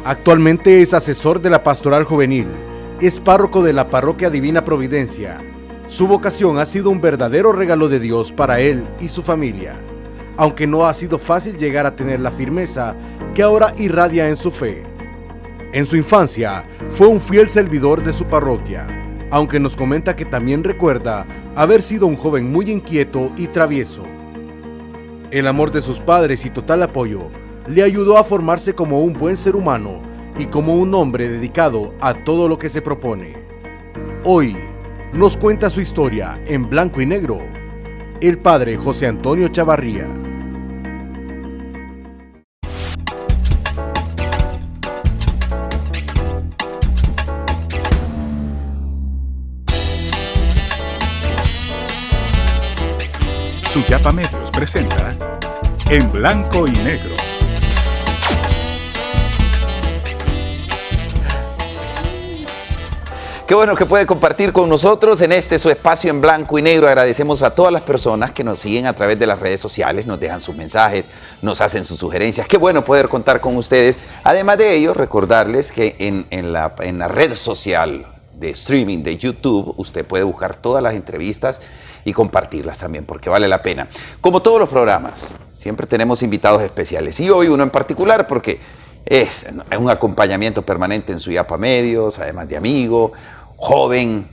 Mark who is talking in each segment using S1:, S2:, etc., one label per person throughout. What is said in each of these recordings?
S1: Actualmente es asesor de la Pastoral Juvenil, es párroco de la Parroquia Divina Providencia. Su vocación ha sido un verdadero regalo de Dios para él y su familia, aunque no ha sido fácil llegar a tener la firmeza que ahora irradia en su fe. En su infancia fue un fiel servidor de su parroquia, aunque nos comenta que también recuerda haber sido un joven muy inquieto y travieso. El amor de sus padres y total apoyo le ayudó a formarse como un buen ser humano y como un hombre dedicado a todo lo que se propone. Hoy nos cuenta su historia en blanco y negro, el padre José Antonio Chavarría.
S2: Suyapa Medios presenta En Blanco y Negro.
S3: Qué bueno que puede compartir con nosotros en este su espacio en blanco y negro. Agradecemos a todas las personas que nos siguen a través de las redes sociales, nos dejan sus mensajes, nos hacen sus sugerencias. Qué bueno poder contar con ustedes. Además de ello, recordarles que en la red social de streaming de YouTube, usted puede buscar todas las entrevistas y compartirlas también, porque vale la pena. Como todos los programas, siempre tenemos invitados especiales, y hoy uno en particular, porque es un acompañamiento permanente en Suyapa Medios, además de amigo, joven,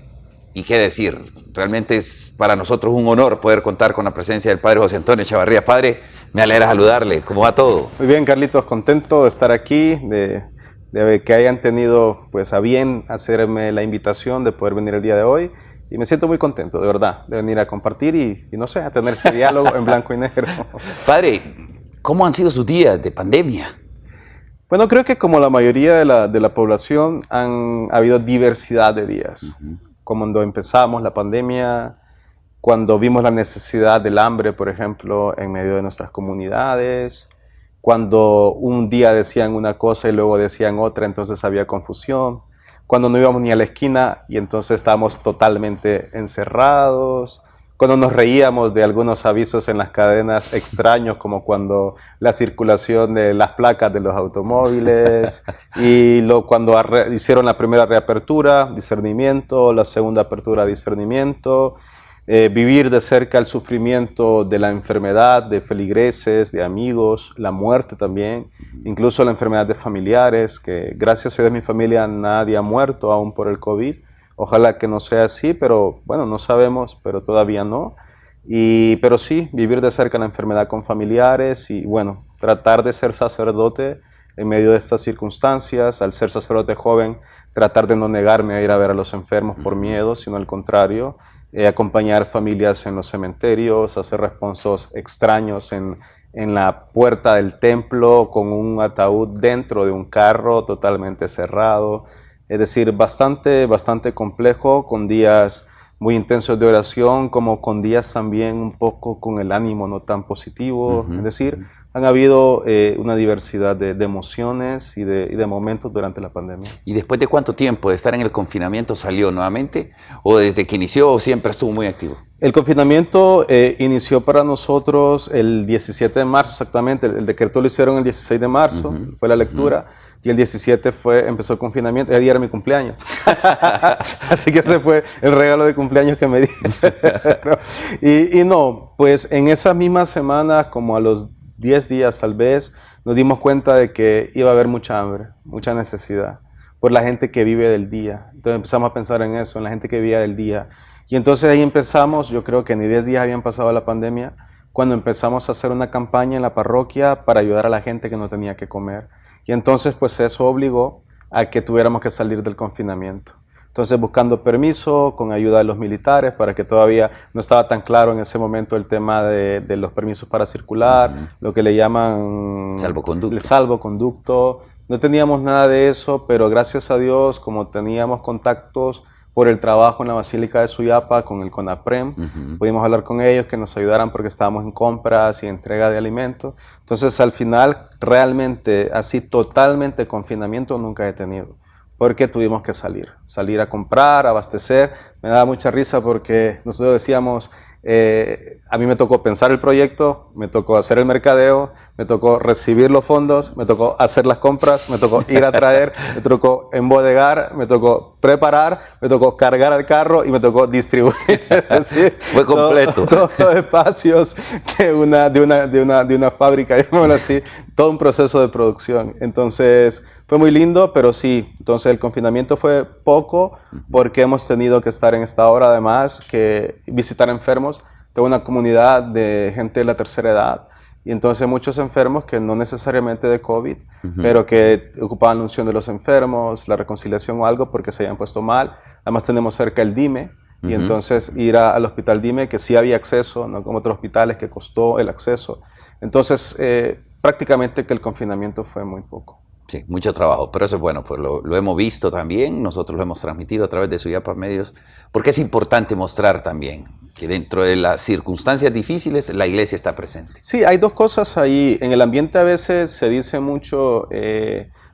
S3: y qué decir, realmente es para nosotros un honor poder contar con la presencia del padre José Antonio Chavarría. Padre, me alegra saludarle, ¿cómo va todo?
S4: Muy bien, Carlitos, contento de estar aquí, de que hayan tenido pues a bien hacerme la invitación de poder venir el día de hoy, y me siento muy contento, de verdad, de venir a compartir y no sé, a tener este diálogo en blanco y negro.
S3: Padre, ¿cómo han sido sus días de pandemia?
S4: Bueno, creo que como la mayoría de la población ha habido diversidad de días. Como cuando empezamos la pandemia, cuando vimos la necesidad del hambre, por ejemplo, en medio de nuestras comunidades, cuando un día decían una cosa y luego decían otra, entonces había confusión, cuando no íbamos ni a la esquina y entonces estábamos totalmente encerrados, cuando nos reíamos de algunos avisos en las cadenas extraños, como cuando la circulación de las placas de los automóviles, y cuando hicieron la primera reapertura, discernimiento, la segunda apertura, discernimiento, vivir de cerca el sufrimiento de la enfermedad, de feligreses, de amigos, la muerte también, incluso la enfermedad de familiares, que gracias a Dios mi familia nadie ha muerto aún por el COVID. Ojalá que no sea así, pero bueno, no sabemos, pero todavía no. Pero sí, vivir de cerca la enfermedad con familiares y bueno, tratar de ser sacerdote en medio de estas circunstancias. Al ser sacerdote joven, tratar de no negarme a ir a ver a los enfermos por miedo, sino al contrario, acompañar familias en los cementerios, hacer responsos extraños en la puerta del templo con un ataúd dentro de un carro totalmente cerrado. Es decir, bastante complejo, con días muy intensos de oración, como con días también un poco con el ánimo no tan positivo. Es decir, han habido una diversidad de emociones y de momentos durante la pandemia.
S3: ¿Y después de cuánto tiempo de estar en el confinamiento salió nuevamente? ¿O desde que inició siempre estuvo muy activo?
S4: El confinamiento inició para nosotros el 17 de marzo exactamente. El decreto lo hicieron el 16 de marzo, fue la lectura. Y el 17 empezó el confinamiento, ese día era mi cumpleaños. Así que ese fue el regalo de cumpleaños que me dieron. Y no, pues en esas mismas semanas, como a los 10 días tal vez, nos dimos cuenta de que iba a haber mucha hambre, mucha necesidad, por la gente que vive del día. Entonces empezamos a pensar en eso, en la gente que vivía del día. Y entonces ahí empezamos, yo creo que ni 10 días habían pasado la pandemia, cuando empezamos a hacer una campaña en la parroquia para ayudar a la gente que no tenía que comer. Y entonces pues eso obligó a que tuviéramos que salir del confinamiento. Entonces buscando permiso, con ayuda de los militares, para que todavía no estaba tan claro en ese momento el tema de los permisos para circular, lo que le llaman
S3: salvoconducto.
S4: El salvoconducto. No teníamos nada de eso, pero gracias a Dios, como teníamos contactos por el trabajo en la Basílica de Suyapa con el CONAPREM, pudimos hablar con ellos que nos ayudaran porque estábamos en compras y entrega de alimentos. Entonces al final realmente así totalmente confinamiento nunca he tenido, porque tuvimos que salir a comprar, a abastecer. Me daba mucha risa porque nosotros decíamos A mí me tocó pensar el proyecto, me tocó hacer el mercadeo, me tocó recibir los fondos, me tocó hacer las compras, me tocó ir a traer, me tocó embodegar, me tocó preparar, me tocó cargar al carro y me tocó distribuir. Es decir,
S3: fue completo.
S4: Todos los espacios de una fábrica, llamémoslo así, todo un proceso de producción. Entonces fue muy lindo, pero sí, entonces el confinamiento fue poco porque hemos tenido que estar en esta hora, además, que visitar enfermos. Tengo una comunidad de gente de la tercera edad y entonces muchos enfermos que no necesariamente de COVID, pero que ocupaban la unción de los enfermos, la reconciliación o algo porque se habían puesto mal. Además tenemos cerca el DIME y entonces ir al hospital DIME que sí había acceso, no como otros hospitales que costó el acceso. Entonces prácticamente que el confinamiento fue muy poco.
S3: Sí, mucho trabajo, pero eso es bueno, pues lo hemos visto también, nosotros lo hemos transmitido a través de Suyapa Medios, porque es importante mostrar también que dentro de las circunstancias difíciles la iglesia está presente.
S4: Sí, hay dos cosas ahí. En el ambiente a veces se dice mucho,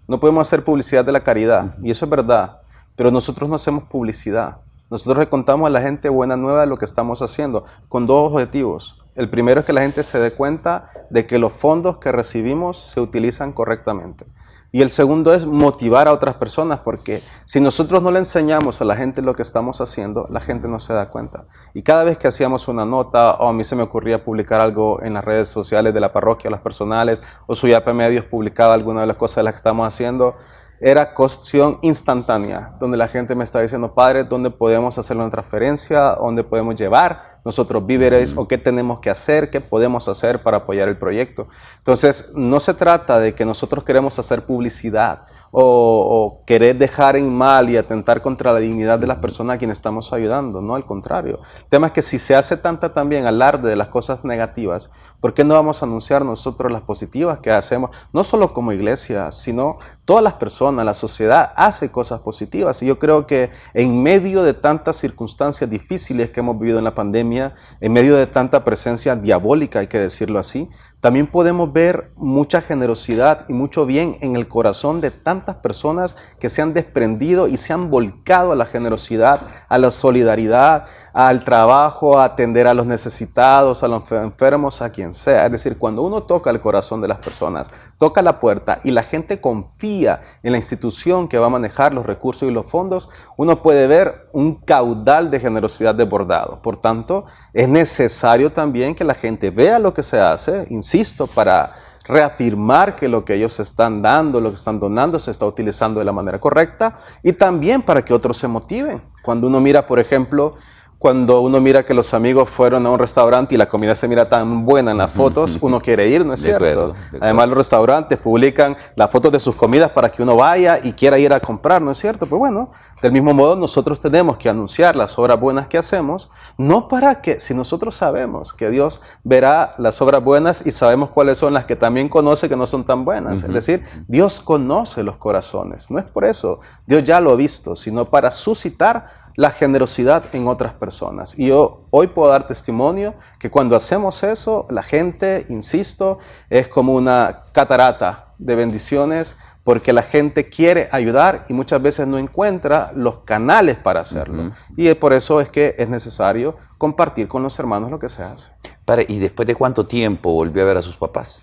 S4: no podemos hacer publicidad de la caridad, y eso es verdad, pero nosotros no hacemos publicidad. Nosotros le contamos a la gente buena nueva de lo que estamos haciendo, con dos objetivos. El primero es que la gente se dé cuenta de que los fondos que recibimos se utilizan correctamente. Y el segundo es motivar a otras personas, porque si nosotros no le enseñamos a la gente lo que estamos haciendo, la gente no se da cuenta. Y cada vez que hacíamos una nota, o a mí se me ocurría publicar algo en las redes sociales de la parroquia, las personales, o Suyapa Medios publicaba alguna de las cosas de las que estamos haciendo, era cuestión instantánea, donde la gente me estaba diciendo, padre, ¿dónde podemos hacer una transferencia? ¿Dónde podemos llevar nosotros víveres? ¿O qué tenemos que hacer? ¿Qué podemos hacer para apoyar el proyecto? Entonces, no se trata de que nosotros queremos hacer publicidad o querer dejar en mal y atentar contra la dignidad de las personas a quienes estamos ayudando, no, al contrario. El tema es que si se hace tanta también alarde de las cosas negativas, ¿por qué no vamos a anunciar nosotros las positivas que hacemos? No solo como iglesia, sino todas las personas, la sociedad hace cosas positivas. Y yo creo que en medio de tantas circunstancias difíciles que hemos vivido en la pandemia, en medio de tanta presencia diabólica, hay que decirlo así, también podemos ver mucha generosidad y mucho bien en el corazón de tantas personas que se han desprendido y se han volcado a la generosidad, a la solidaridad, al trabajo, a atender a los necesitados, a los enfermos, a quien sea. Es decir, cuando uno toca el corazón de las personas, toca la puerta y la gente confía en la institución que va a manejar los recursos y los fondos, uno puede ver un caudal de generosidad desbordado. Por tanto, es necesario también que la gente vea lo que se hace, insisto, para reafirmar que lo que ellos están dando, lo que están donando, se está utilizando de la manera correcta y también para que otros se motiven. Cuando uno mira, por ejemplo, cuando uno mira que los amigos fueron a un restaurante y la comida se mira tan buena en las fotos, uno quiere ir, ¿no es cierto? Además, los restaurantes publican las fotos de sus comidas para que uno vaya y quiera ir a comprar, ¿no es cierto? Pues bueno, del mismo modo nosotros tenemos que anunciar las obras buenas que hacemos, no para que, si nosotros sabemos que Dios verá las obras buenas y sabemos cuáles son las que también conoce que no son tan buenas. Es decir, Dios conoce los corazones, no es por eso, Dios ya lo ha visto, sino para suscitar la generosidad en otras personas. Y yo hoy puedo dar testimonio que cuando hacemos eso, la gente, insisto, es como una catarata de bendiciones porque la gente quiere ayudar y muchas veces no encuentra los canales para hacerlo. Y por eso es que es necesario compartir con los hermanos lo que se hace.
S3: Padre, ¿y después de cuánto tiempo volvió a ver a sus papás?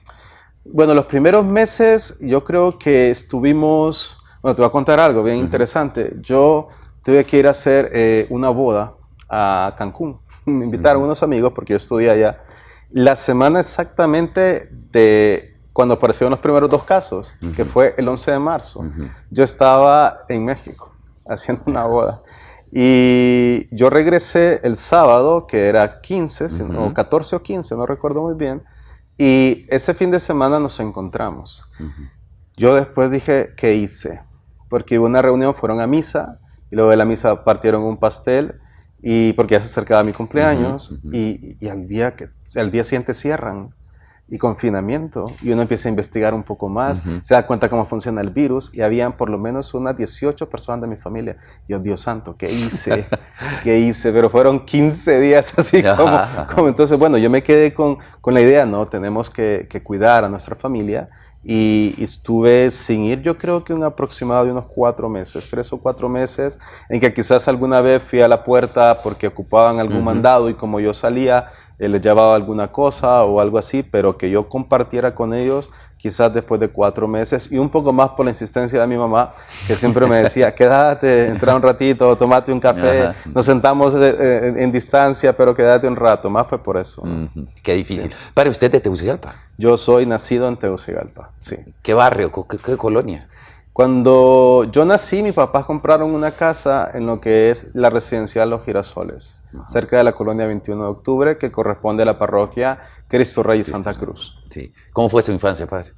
S4: Bueno, los primeros meses yo creo que estuvimos... Bueno, te voy a contar algo bien interesante. Yo tuve que ir a hacer una boda a Cancún. Me invitaron unos amigos porque yo estudié allá. La semana exactamente de cuando aparecieron los primeros dos casos, que fue el 11 de marzo, yo estaba en México haciendo una boda. Y yo regresé el sábado, que era 15, o 14 o 15, no recuerdo muy bien. Y ese fin de semana nos encontramos. Yo después dije, ¿qué hice? Porque hubo una reunión, fueron a misa, y luego de la misa partieron un pastel, y porque ya se acercaba mi cumpleaños, y al día siguiente cierran. y confinamiento, y uno empieza a investigar un poco más, se da cuenta cómo funciona el virus, y habían por lo menos unas 18 personas de mi familia. Yo, Dios santo, ¿qué hice? ¿Qué hice? Pero fueron 15 días así como entonces, bueno, yo me quedé con la idea, no, tenemos que cuidar a nuestra familia, y estuve sin ir, yo creo que un aproximado de unos 4 meses, 3 o 4 meses, en que quizás alguna vez fui a la puerta porque ocupaban algún mandado, y como yo salía, les llevaba alguna cosa o algo así, pero que yo compartiera con ellos quizás después de 4 meses, y un poco más por la insistencia de mi mamá, que siempre me decía, quédate, entra un ratito, tomate un café, nos sentamos en distancia, pero quédate un rato, más fue por eso.
S3: Qué difícil. Sí. Padre, ¿usted es de Tegucigalpa?
S4: Yo soy nacido en Tegucigalpa, sí.
S3: ¿Qué barrio? ¿Qué colonia?
S4: Cuando yo nací, mis papás compraron una casa en lo que es la residencial Los Girasoles, cerca de la colonia 21 de octubre, que corresponde a la parroquia Cristo Rey y Santa Cruz.
S3: Sí. ¿Cómo fue su infancia, padre?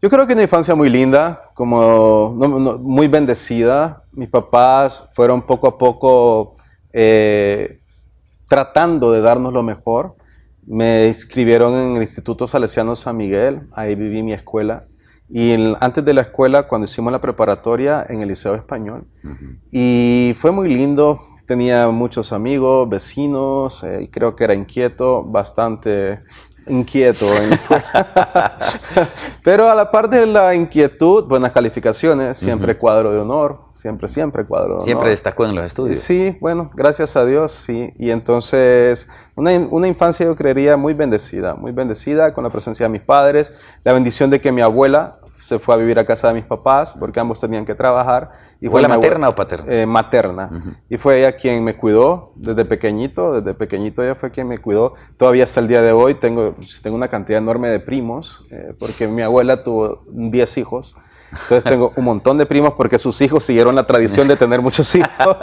S4: Yo creo que una infancia muy linda, muy bendecida. Mis papás fueron poco a poco tratando de darnos lo mejor. Me inscribieron en el Instituto Salesiano San Miguel, ahí viví mi escuela. Y antes de la escuela, cuando hicimos la preparatoria en el Liceo Español. Y fue muy lindo, tenía muchos amigos, vecinos, y creo que era inquieto, bastante inquieto. Pero a la par de la inquietud, buenas calificaciones, siempre cuadro de honor, siempre cuadro de honor.
S3: Siempre destacó en los estudios.
S4: Sí, bueno, gracias a Dios, sí. Y entonces, una infancia yo creería muy bendecida con la presencia de mis padres, la bendición de que mi abuela se fue a vivir a casa de mis papás, porque ambos tenían que trabajar.
S3: Y ¿fue la materna o paterna?
S4: Materna. Y fue ella quien me cuidó desde pequeñito ella fue quien me cuidó. Todavía hasta el día de hoy tengo una cantidad enorme de primos, porque mi abuela tuvo 10 hijos. Entonces tengo un montón de primos porque sus hijos siguieron la tradición de tener muchos hijos.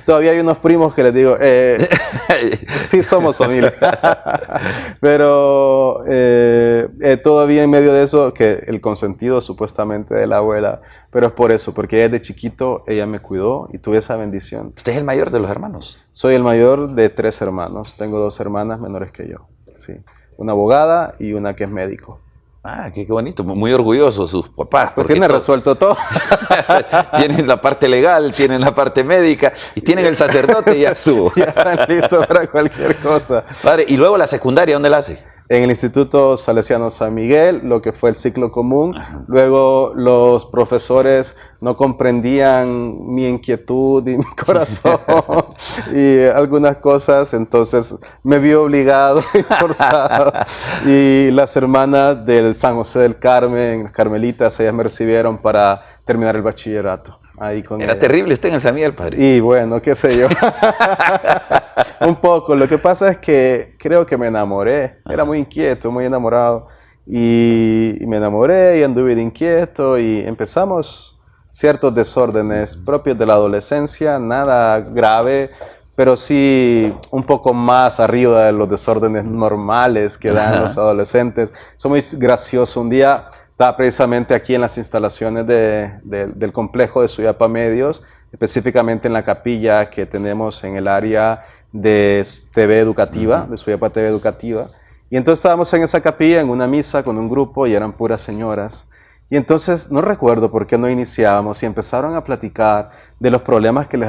S4: Todavía hay unos primos que les digo, sí somos familia. Pero todavía en medio de eso, que el consentido supuestamente de la abuela, pero es por eso, porque desde chiquito ella me cuidó y tuve esa bendición.
S3: ¿Usted es el mayor de los hermanos?
S4: Soy el mayor de 3 hermanos. Tengo 2 hermanas menores que yo. Sí. Una abogada y una que es médico.
S3: Ah, qué bonito, muy orgullosos sus papás.
S4: Pues tienen resuelto todo.
S3: Tienen la parte legal, tienen la parte médica y tienen el sacerdote y ya estuvo.
S4: Ya están listos para cualquier cosa.
S3: Padre, y luego la secundaria, ¿dónde la hace?
S4: En el Instituto Salesiano San Miguel, lo que fue el ciclo común. Luego los profesores no comprendían mi inquietud y mi corazón y algunas cosas, entonces me vi obligado y forzado. Y las hermanas del San José del Carmen, las carmelitas, ellas me recibieron para terminar el bachillerato. Ahí con
S3: Era
S4: ellas.
S3: terrible usted en el San Miguel, padre.
S4: Y bueno, qué sé yo. Un poco. Lo que pasa es que creo que me enamoré. Era muy inquieto, muy enamorado. Y me enamoré y anduve de inquieto y empezamos ciertos desórdenes propios de la adolescencia, nada grave, pero sí un poco más arriba de los desórdenes normales que dan los adolescentes. Eso muy gracioso. Un día estaba precisamente aquí en las instalaciones del complejo de Suyapa Medios, específicamente en la capilla que tenemos en el área de TV Educativa, de Suyapa TV Educativa. Y entonces estábamos en esa capilla, en una misa con un grupo, y eran puras señoras. Y entonces no recuerdo por qué no iniciábamos y empezaron a platicar de los problemas que le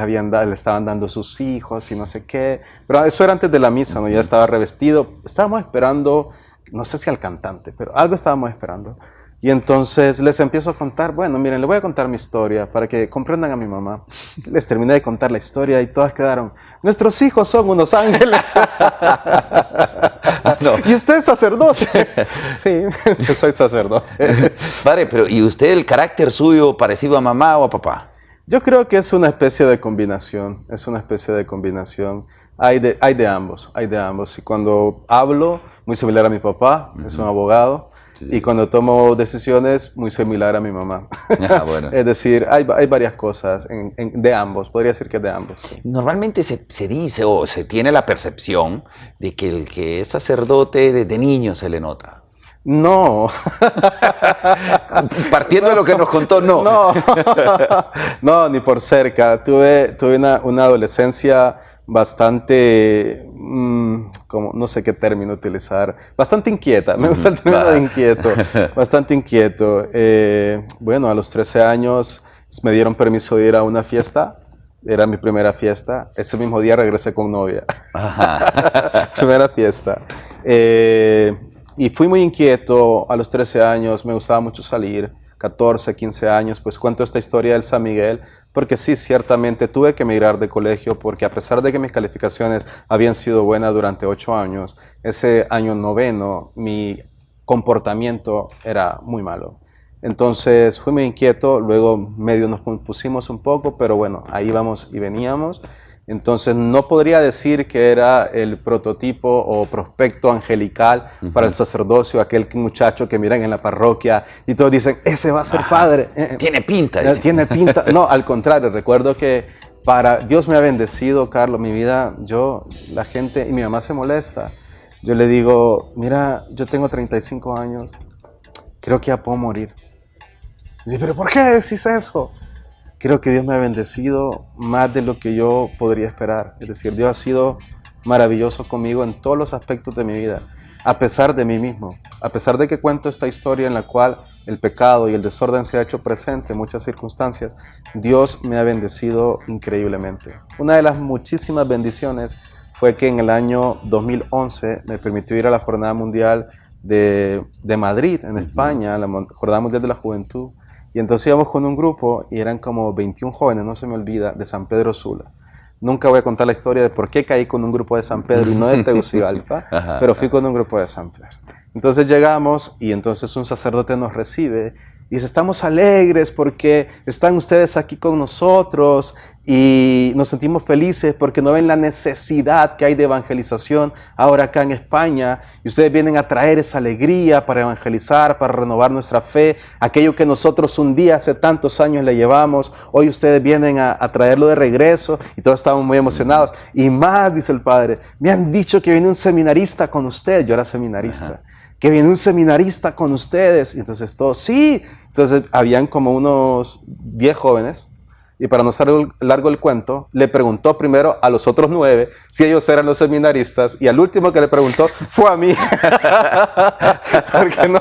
S4: estaban dando sus hijos y no sé qué. Pero eso era antes de la misa, ¿no? Ya estaba revestido. Estábamos esperando, no sé si al cantante, pero algo estábamos esperando. Y entonces les empiezo a contar, bueno, miren, les voy a contar mi historia para que comprendan a mi mamá. Les terminé de contar la historia y todas quedaron, nuestros hijos son unos ángeles. No. ¿Y usted es sacerdote? Sí, yo soy sacerdote.
S3: Padre, pero ¿y usted el carácter suyo parecido a mamá o a papá?
S4: Yo creo que es una especie de combinación, Hay de ambos. Y cuando hablo, muy similar a mi papá, es un abogado. Sí. Y cuando tomo decisiones, muy similar a mi mamá. Bueno. Es decir, hay varias cosas de ambos, podría decir que de ambos. Sí.
S3: Normalmente se dice o se tiene la percepción de que el que es sacerdote desde niño se le nota.
S4: No.
S3: Partiendo de lo que nos contó, no.
S4: No, ni por cerca. Tuve una adolescencia bastante como, no sé qué término utilizar, bastante inquieta, me gusta el término de inquieto, bastante inquieto. Bueno, a los 13 años me dieron permiso de ir a una fiesta, era mi primera fiesta, ese mismo día regresé con novia, primera fiesta. Y fui muy inquieto a los 13 años, me gustaba mucho salir, 14, 15 años, pues cuento esta historia del San Miguel, porque sí, ciertamente tuve que emigrar de colegio, porque a pesar de que mis calificaciones habían sido buenas durante 8 años, ese año noveno, mi comportamiento era muy malo. Entonces fui muy inquieto, luego medio nos pusimos un poco, pero bueno, ahí íbamos y veníamos. Entonces no podría decir que era el prototipo o prospecto angelical para el sacerdocio, aquel muchacho que miran en la parroquia y todos dicen, ese va a ser padre.
S3: Tiene pinta.
S4: Tiene pinta. No, al contrario, recuerdo que Dios me ha bendecido, Carlos, mi vida, la gente, y mi mamá se molesta. Yo le digo, mira, yo tengo 35 años, creo que ya puedo morir. Y dice, ¿pero por qué decís eso? Creo que Dios me ha bendecido más de lo que yo podría esperar. Es decir, Dios ha sido maravilloso conmigo en todos los aspectos de mi vida, a pesar de mí mismo, a pesar de que cuento esta historia en la cual el pecado y el desorden se ha hecho presente en muchas circunstancias. Dios me ha bendecido increíblemente. Una de las muchísimas bendiciones fue que en el año 2011 me permitió ir a la Jornada Mundial de Madrid, en España, la Jornada Mundial de la Juventud. Y entonces íbamos con un grupo y eran como 21 jóvenes, no se me olvida, de San Pedro Sula. Nunca voy a contar la historia de por qué caí con un grupo de San Pedro y no de Tegucigalpa, pero fui con un grupo de San Pedro. Entonces llegamos y entonces un sacerdote nos recibe y dice, estamos alegres porque están ustedes aquí con nosotros y nos sentimos felices porque no ven la necesidad que hay de evangelización ahora acá en España y ustedes vienen a traer esa alegría para evangelizar, para renovar nuestra fe, aquello que nosotros un día hace tantos años le llevamos, hoy ustedes vienen a traerlo de regreso y todos estamos muy emocionados. Y más, dice el padre, me han dicho que viene un seminarista con usted, yo era seminarista. Que viene un seminarista con ustedes. Y entonces todos, sí. Entonces habían como unos 10 jóvenes. Y para no ser largo el cuento, le preguntó primero a los otros 9 si ellos eran los seminaristas. Y al último que le preguntó fue a mí. Porque no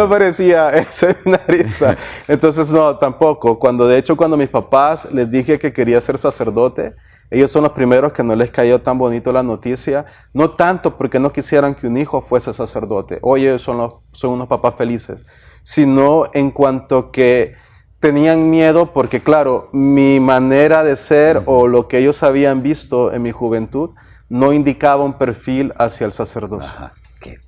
S4: parecía el seminarista. Entonces no, tampoco. De hecho, cuando mis papás les dije que quería ser sacerdote, ellos son los primeros que no les cayó tan bonito la noticia, no tanto porque no quisieran que un hijo fuese sacerdote, hoy ellos son unos papás felices, sino en cuanto que tenían miedo porque, claro, mi manera de ser o lo que ellos habían visto en mi juventud no indicaba un perfil hacia el sacerdocio.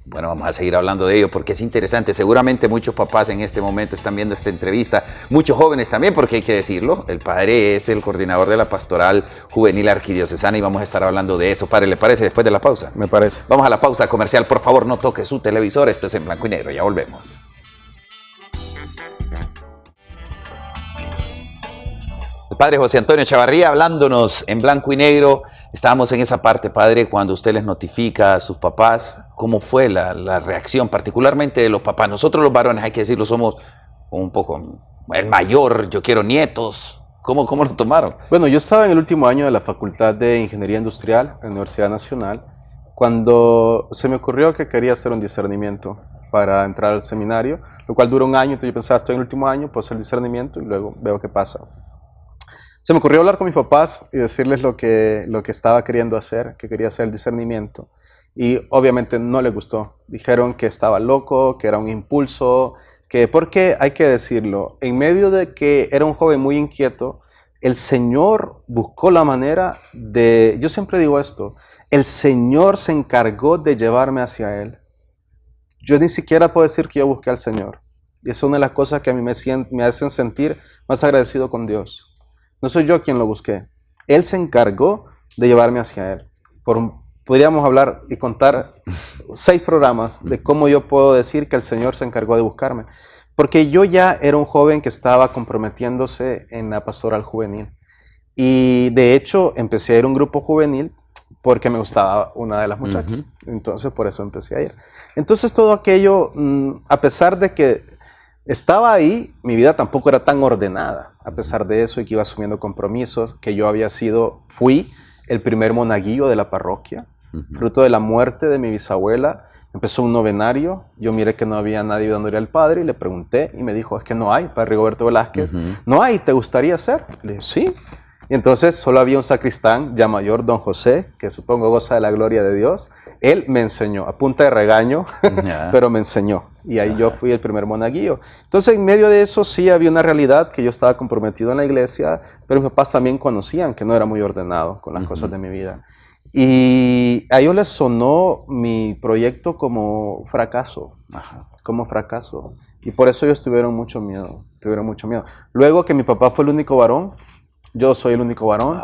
S3: Bueno, vamos a seguir hablando de ello porque es interesante. Seguramente muchos papás en este momento están viendo esta entrevista, muchos jóvenes también, porque hay que decirlo, el padre es el coordinador de la Pastoral Juvenil Arquidiocesana y vamos a estar hablando de eso. Padre, ¿le parece después de la pausa?
S4: Me parece.
S3: Vamos a la pausa comercial. Por favor, no toque su televisor. Esto es En Blanco y Negro. Ya volvemos. El padre José Antonio Chavarría hablándonos en blanco y negro. Estábamos en esa parte, padre, cuando usted les notifica a sus papás, ¿cómo fue la reacción, particularmente de los papás? Nosotros los varones, hay que decirlo, somos un poco el mayor, yo quiero nietos. ¿Cómo lo tomaron?
S4: Bueno, yo estaba en el último año de la Facultad de Ingeniería Industrial en la Universidad Nacional, cuando se me ocurrió que quería hacer un discernimiento para entrar al seminario, lo cual duró un año, entonces yo pensaba, estoy en el último año, puedo hacer el discernimiento y luego veo qué pasa. Se me ocurrió hablar con mis papás y decirles lo que estaba queriendo hacer, que quería hacer el discernimiento. Y obviamente no les gustó. Dijeron que estaba loco, que era un impulso, porque hay que decirlo, en medio de que era un joven muy inquieto, el Señor buscó la manera yo siempre digo esto, el Señor se encargó de llevarme hacia Él. Yo ni siquiera puedo decir que yo busqué al Señor. Y es una de las cosas que a mí me hacen sentir más agradecido con Dios. No soy yo quien lo busqué. Él se encargó de llevarme hacia Él. Podríamos hablar y contar 6 programas de cómo yo puedo decir que el Señor se encargó de buscarme. Porque yo ya era un joven que estaba comprometiéndose en la pastoral juvenil. Y de hecho empecé a ir a un grupo juvenil porque me gustaba una de las muchachas. Entonces por eso empecé a ir. Entonces todo aquello, a pesar de que estaba ahí, mi vida tampoco era tan ordenada, a pesar de eso, y que iba asumiendo compromisos, que yo fui el primer monaguillo de la parroquia. fruto de la muerte de mi bisabuela. Empezó un novenario, yo miré que no había nadie dándole al padre y le pregunté y me dijo, es que no hay, padre Rigoberto Velázquez, no hay, ¿te gustaría hacer? Le dije, sí. Y entonces solo había un sacristán ya mayor, don José, que supongo goza de la gloria de Dios. Él me enseñó, a punta de regaño, pero me enseñó. Y ahí yo fui el primer monaguillo. Entonces, en medio de eso sí había una realidad que yo estaba comprometido en la iglesia, pero mis papás también conocían que no era muy ordenado con las cosas de mi vida. Y a ellos les sonó mi proyecto como fracaso, como fracaso. Y por eso ellos tuvieron mucho miedo, Luego que mi papá fue el único varón, yo soy el único varón,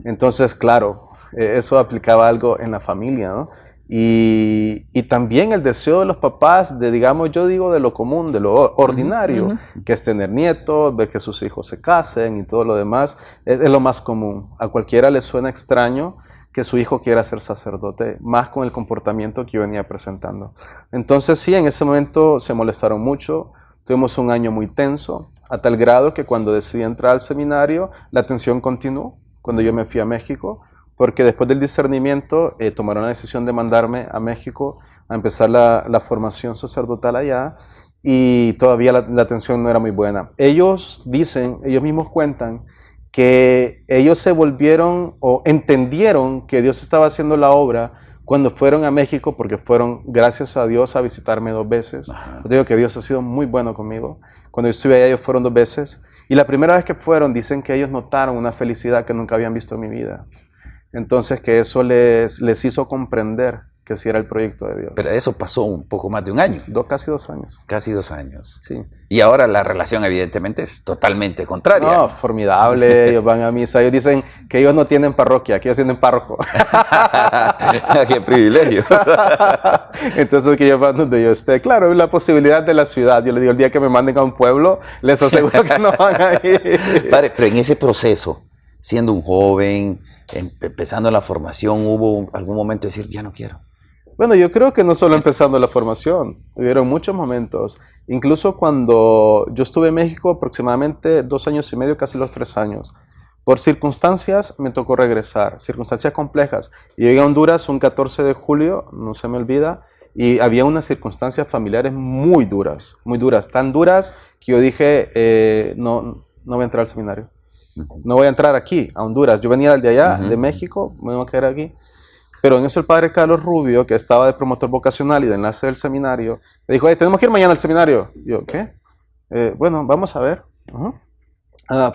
S4: entonces, claro, eso aplicaba algo en la familia, ¿no? Y también el deseo de los papás de, digamos, yo digo de lo común, de lo ordinario, que es tener nietos, ver que sus hijos se casen y todo lo demás, es lo más común. A cualquiera le suena extraño que su hijo quiera ser sacerdote, más con el comportamiento que yo venía presentando. Entonces sí, en ese momento se molestaron mucho, tuvimos un año muy tenso, a tal grado que cuando decidí entrar al seminario, la tensión continuó cuando yo me fui a México, porque después del discernimiento tomaron la decisión de mandarme a México a empezar la formación sacerdotal allá, y todavía la tensión no era muy buena. Ellos dicen, ellos mismos cuentan, que ellos se volvieron o entendieron que Dios estaba haciendo la obra cuando fueron a México, porque fueron, gracias a Dios, a visitarme 2 veces. Yo digo que Dios ha sido muy bueno conmigo. Cuando yo estuve allá, ellos fueron 2 veces. Y la primera vez que fueron, dicen que ellos notaron una felicidad que nunca habían visto en mi vida. Entonces, que eso les hizo comprender que sí era el proyecto de Dios.
S3: Pero eso pasó un poco más de un año.
S4: Casi 2 años.
S3: Casi 2 años.
S4: Sí.
S3: Y ahora la relación evidentemente es totalmente contraria.
S4: No, formidable, ellos van a misa, ellos dicen que ellos no tienen parroquia, que ellos tienen párroco.
S3: ¡Qué privilegio!
S4: Entonces que ellos van donde yo esté. Claro, es la posibilidad de la ciudad. Yo les digo, el día que me manden a un pueblo, les aseguro que no van a ir.
S3: Padre, pero en ese proceso, siendo un joven, empezando la formación, ¿hubo algún momento de decir, ya no quiero?
S4: Bueno, yo creo que no solo empezando la formación, hubieron muchos momentos. Incluso cuando yo estuve en México aproximadamente 2 años y medio, casi los 3 años. Por circunstancias me tocó regresar, circunstancias complejas. Y llegué a Honduras un 14 de julio, no se me olvida, y había unas circunstancias familiares muy duras, tan duras que yo dije, no voy a entrar al seminario. No voy a entrar aquí, a Honduras. Yo venía de allá, de México, me voy a quedar aquí. Pero en eso el padre Carlos Rubio, que estaba de promotor vocacional y de enlace del seminario, me dijo, tenemos que ir mañana al seminario. Y yo, ¿qué? Bueno, vamos a ver.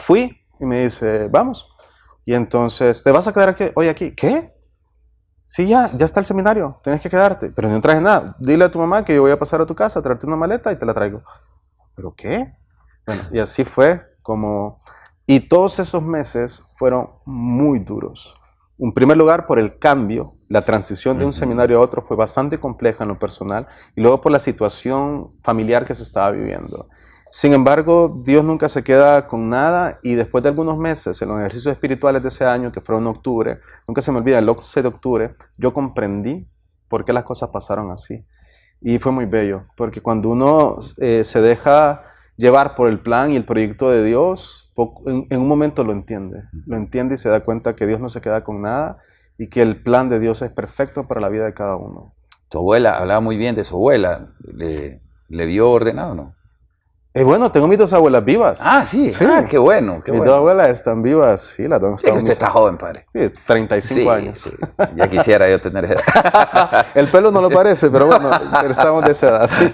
S4: Fui y me dice, vamos. Y entonces, ¿te vas a quedar hoy aquí? ¿Qué? Sí, ya está el seminario, tienes que quedarte. Pero no traje nada. Dile a tu mamá que yo voy a pasar a tu casa, a traerte una maleta y te la traigo. ¿Pero qué? Bueno, y así fue como... Y todos esos meses fueron muy duros. En primer lugar, por el cambio, la transición de un seminario a otro fue bastante compleja en lo personal, y luego por la situación familiar que se estaba viviendo. Sin embargo, Dios nunca se queda con nada, y después de algunos meses, en los ejercicios espirituales de ese año, que fueron en octubre, nunca se me olvida, el 11 de octubre, yo comprendí por qué las cosas pasaron así. Y fue muy bello, porque cuando uno se deja llevar por el plan y el proyecto de Dios, en un momento lo entiende y se da cuenta que Dios no se queda con nada y que el plan de Dios es perfecto para la vida de cada uno.
S3: Tu abuela, hablaba muy bien de su abuela, ¿le dio ordenado, no?
S4: Bueno, tengo mis 2 abuelas vivas.
S3: Ah, sí, sí. Ah, qué bueno, qué
S4: mis
S3: bueno.
S4: 2 abuelas están vivas, sí, las 2
S3: están. Sí, que usted está joven, padre.
S4: Sí, 35 años.
S3: Sí. Ya quisiera yo tener esa edad.
S4: El pelo no lo parece, pero bueno, estamos de esa edad, sí.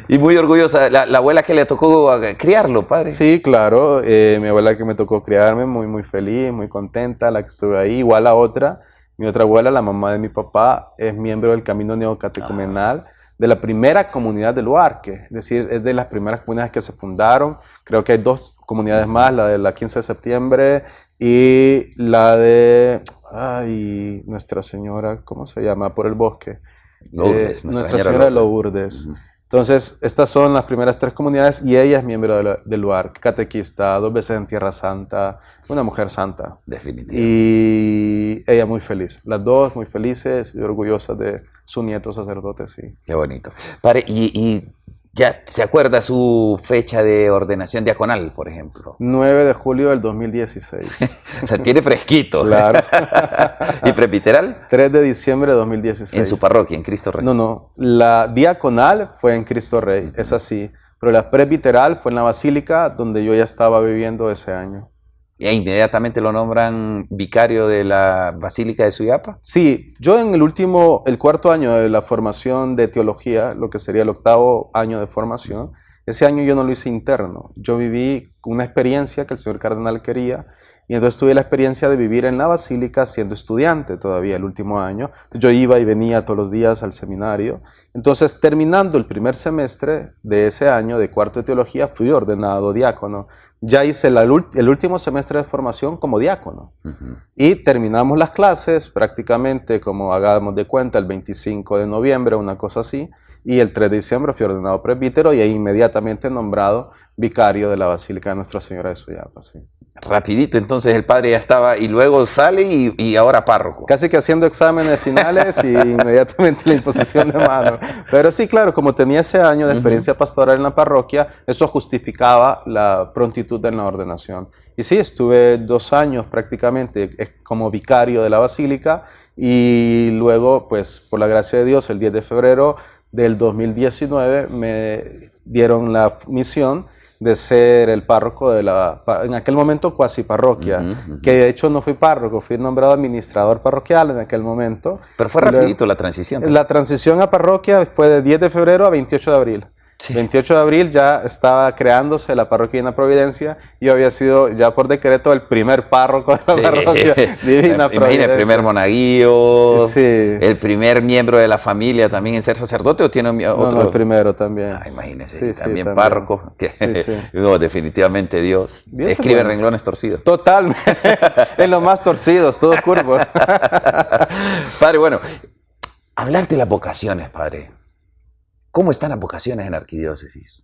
S3: Y muy orgullosa, la abuela que le tocó criarlo, padre.
S4: Sí, claro, mi abuela que me tocó criarme, muy feliz, muy contenta, la que estuve ahí. Igual la otra, mi otra abuela, la mamá de mi papá, es miembro del Camino Neocatecumenal, de la primera comunidad del Huarque, es decir, es de las primeras comunidades que se fundaron. Creo que hay 2 comunidades más, la de la 15 de septiembre y la de, Nuestra Señora, ¿cómo se llama? Por el bosque.
S3: Lourdes,
S4: Nuestra Señora de Lourdes. Entonces, estas son las primeras 3 comunidades y ella es miembro del Huarque, catequista, 2 veces en Tierra Santa, una mujer santa.
S3: Definitivamente.
S4: Y ella muy feliz, las 2 muy felices y orgullosas de su nieto sacerdote, sí.
S3: Qué bonito. Padre, y ¿Ya se acuerda su fecha de ordenación diaconal, por ejemplo?
S4: 9 de julio del 2016.
S3: La tiene fresquito.
S4: Claro.
S3: ¿Y presbiteral?
S4: 3 de diciembre de 2016.
S3: En su parroquia, en Cristo Rey.
S4: No. La diaconal fue en Cristo Rey, es así. Pero la presbiteral fue en la Basílica, donde yo ya estaba viviendo ese año.
S3: ¿E inmediatamente lo nombran vicario de la Basílica de Suyapa?
S4: Sí, yo en el cuarto año de la formación de teología, lo que sería el 8º año de formación, ese año yo no lo hice interno. Yo viví una experiencia que el señor cardenal quería, y entonces tuve la experiencia de vivir en la Basílica siendo estudiante todavía el último año. Entonces yo iba y venía todos los días al seminario. Entonces, terminando el primer semestre de ese año de cuarto de teología, fui ordenado diácono. Ya hice el último semestre de formación como diácono. Y terminamos las clases prácticamente, como hagamos de cuenta, el 25 de noviembre, una cosa así. Y el 3 de diciembre fui ordenado presbítero y ahí inmediatamente nombrado vicario de la Basílica de Nuestra Señora de Suyapa. Sí.
S3: Rapidito, entonces el padre ya estaba y luego sale y ahora párroco.
S4: Casi que haciendo exámenes finales y inmediatamente la imposición de mano. Pero sí, claro, como tenía ese año de experiencia pastoral en la parroquia, eso justificaba la prontitud en la ordenación. Y sí, estuve 2 años prácticamente como vicario de la Basílica y luego, pues por la gracia de Dios, el 10 de febrero del 2019 me dieron la misión de ser el párroco de en aquel momento cuasi parroquia, que de hecho no fui párroco, fui nombrado administrador parroquial en aquel momento.
S3: Pero fue rapidito la transición.
S4: La transición a parroquia fue de 10 de febrero a 28 de abril. Sí. 28 de abril ya estaba creándose la parroquia Divina Providencia y yo había sido ya por decreto el primer párroco de la parroquia Divina Providencia.
S3: Imagina, el primer monaguillo,
S4: sí,
S3: el primer miembro de la familia también en ser sacerdote, ¿o tiene otro?
S4: No, el primero también.
S3: Imagínese,
S4: sí,
S3: también
S4: también
S3: párroco. No, definitivamente Dios escribe
S4: bueno.
S3: renglones torcidos.
S4: Totalmente, en los más torcidos, todos curvos.
S3: Padre, bueno, hablar de las vocaciones, padre. ¿Cómo están las vocaciones en la arquidiócesis?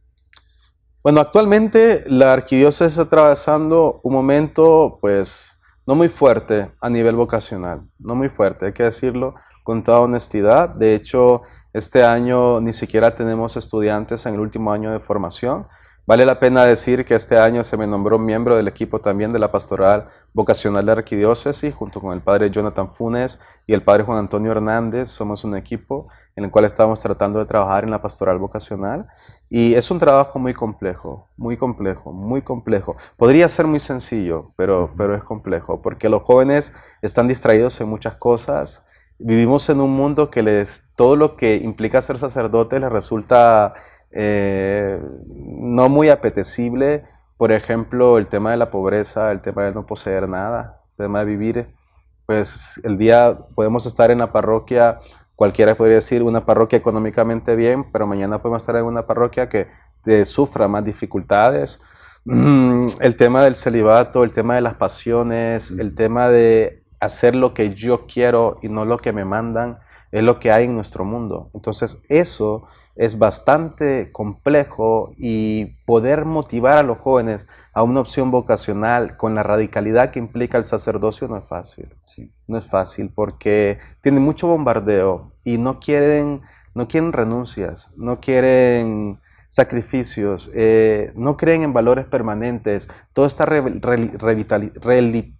S4: Bueno, actualmente la arquidiócesis está atravesando un momento, pues, no muy fuerte a nivel vocacional. No muy fuerte, hay que decirlo con toda honestidad. De hecho, este año ni siquiera tenemos estudiantes en el último año de formación. Vale la pena decir que este año se me nombró miembro del equipo también de la pastoral vocacional de la arquidiócesis, junto con el padre Jonathan Funes y el padre Juan Antonio Hernández. Somos un equipo en el cual estamos tratando de trabajar en la pastoral vocacional. Y es un trabajo muy complejo, muy complejo, muy complejo. Podría ser muy sencillo, pero es complejo, porque los jóvenes están distraídos en muchas cosas. Vivimos en un mundo que todo lo que implica ser sacerdote les resulta no muy apetecible. Por ejemplo, el tema de la pobreza, el tema de no poseer nada, el tema de vivir. Pues el día podemos estar en la parroquia, cualquiera podría decir una parroquia económicamente bien, pero mañana podemos estar en una parroquia que sufra más dificultades. El tema del celibato, el tema de las pasiones, el tema de hacer lo que yo quiero y no lo que me mandan, es lo que hay en nuestro mundo. Entonces eso es bastante complejo y poder motivar a los jóvenes a una opción vocacional con la radicalidad que implica el sacerdocio no es fácil. Sí. No es fácil porque tienen mucho bombardeo y no quieren renuncias, no quieren sacrificios, no creen en valores permanentes, todo está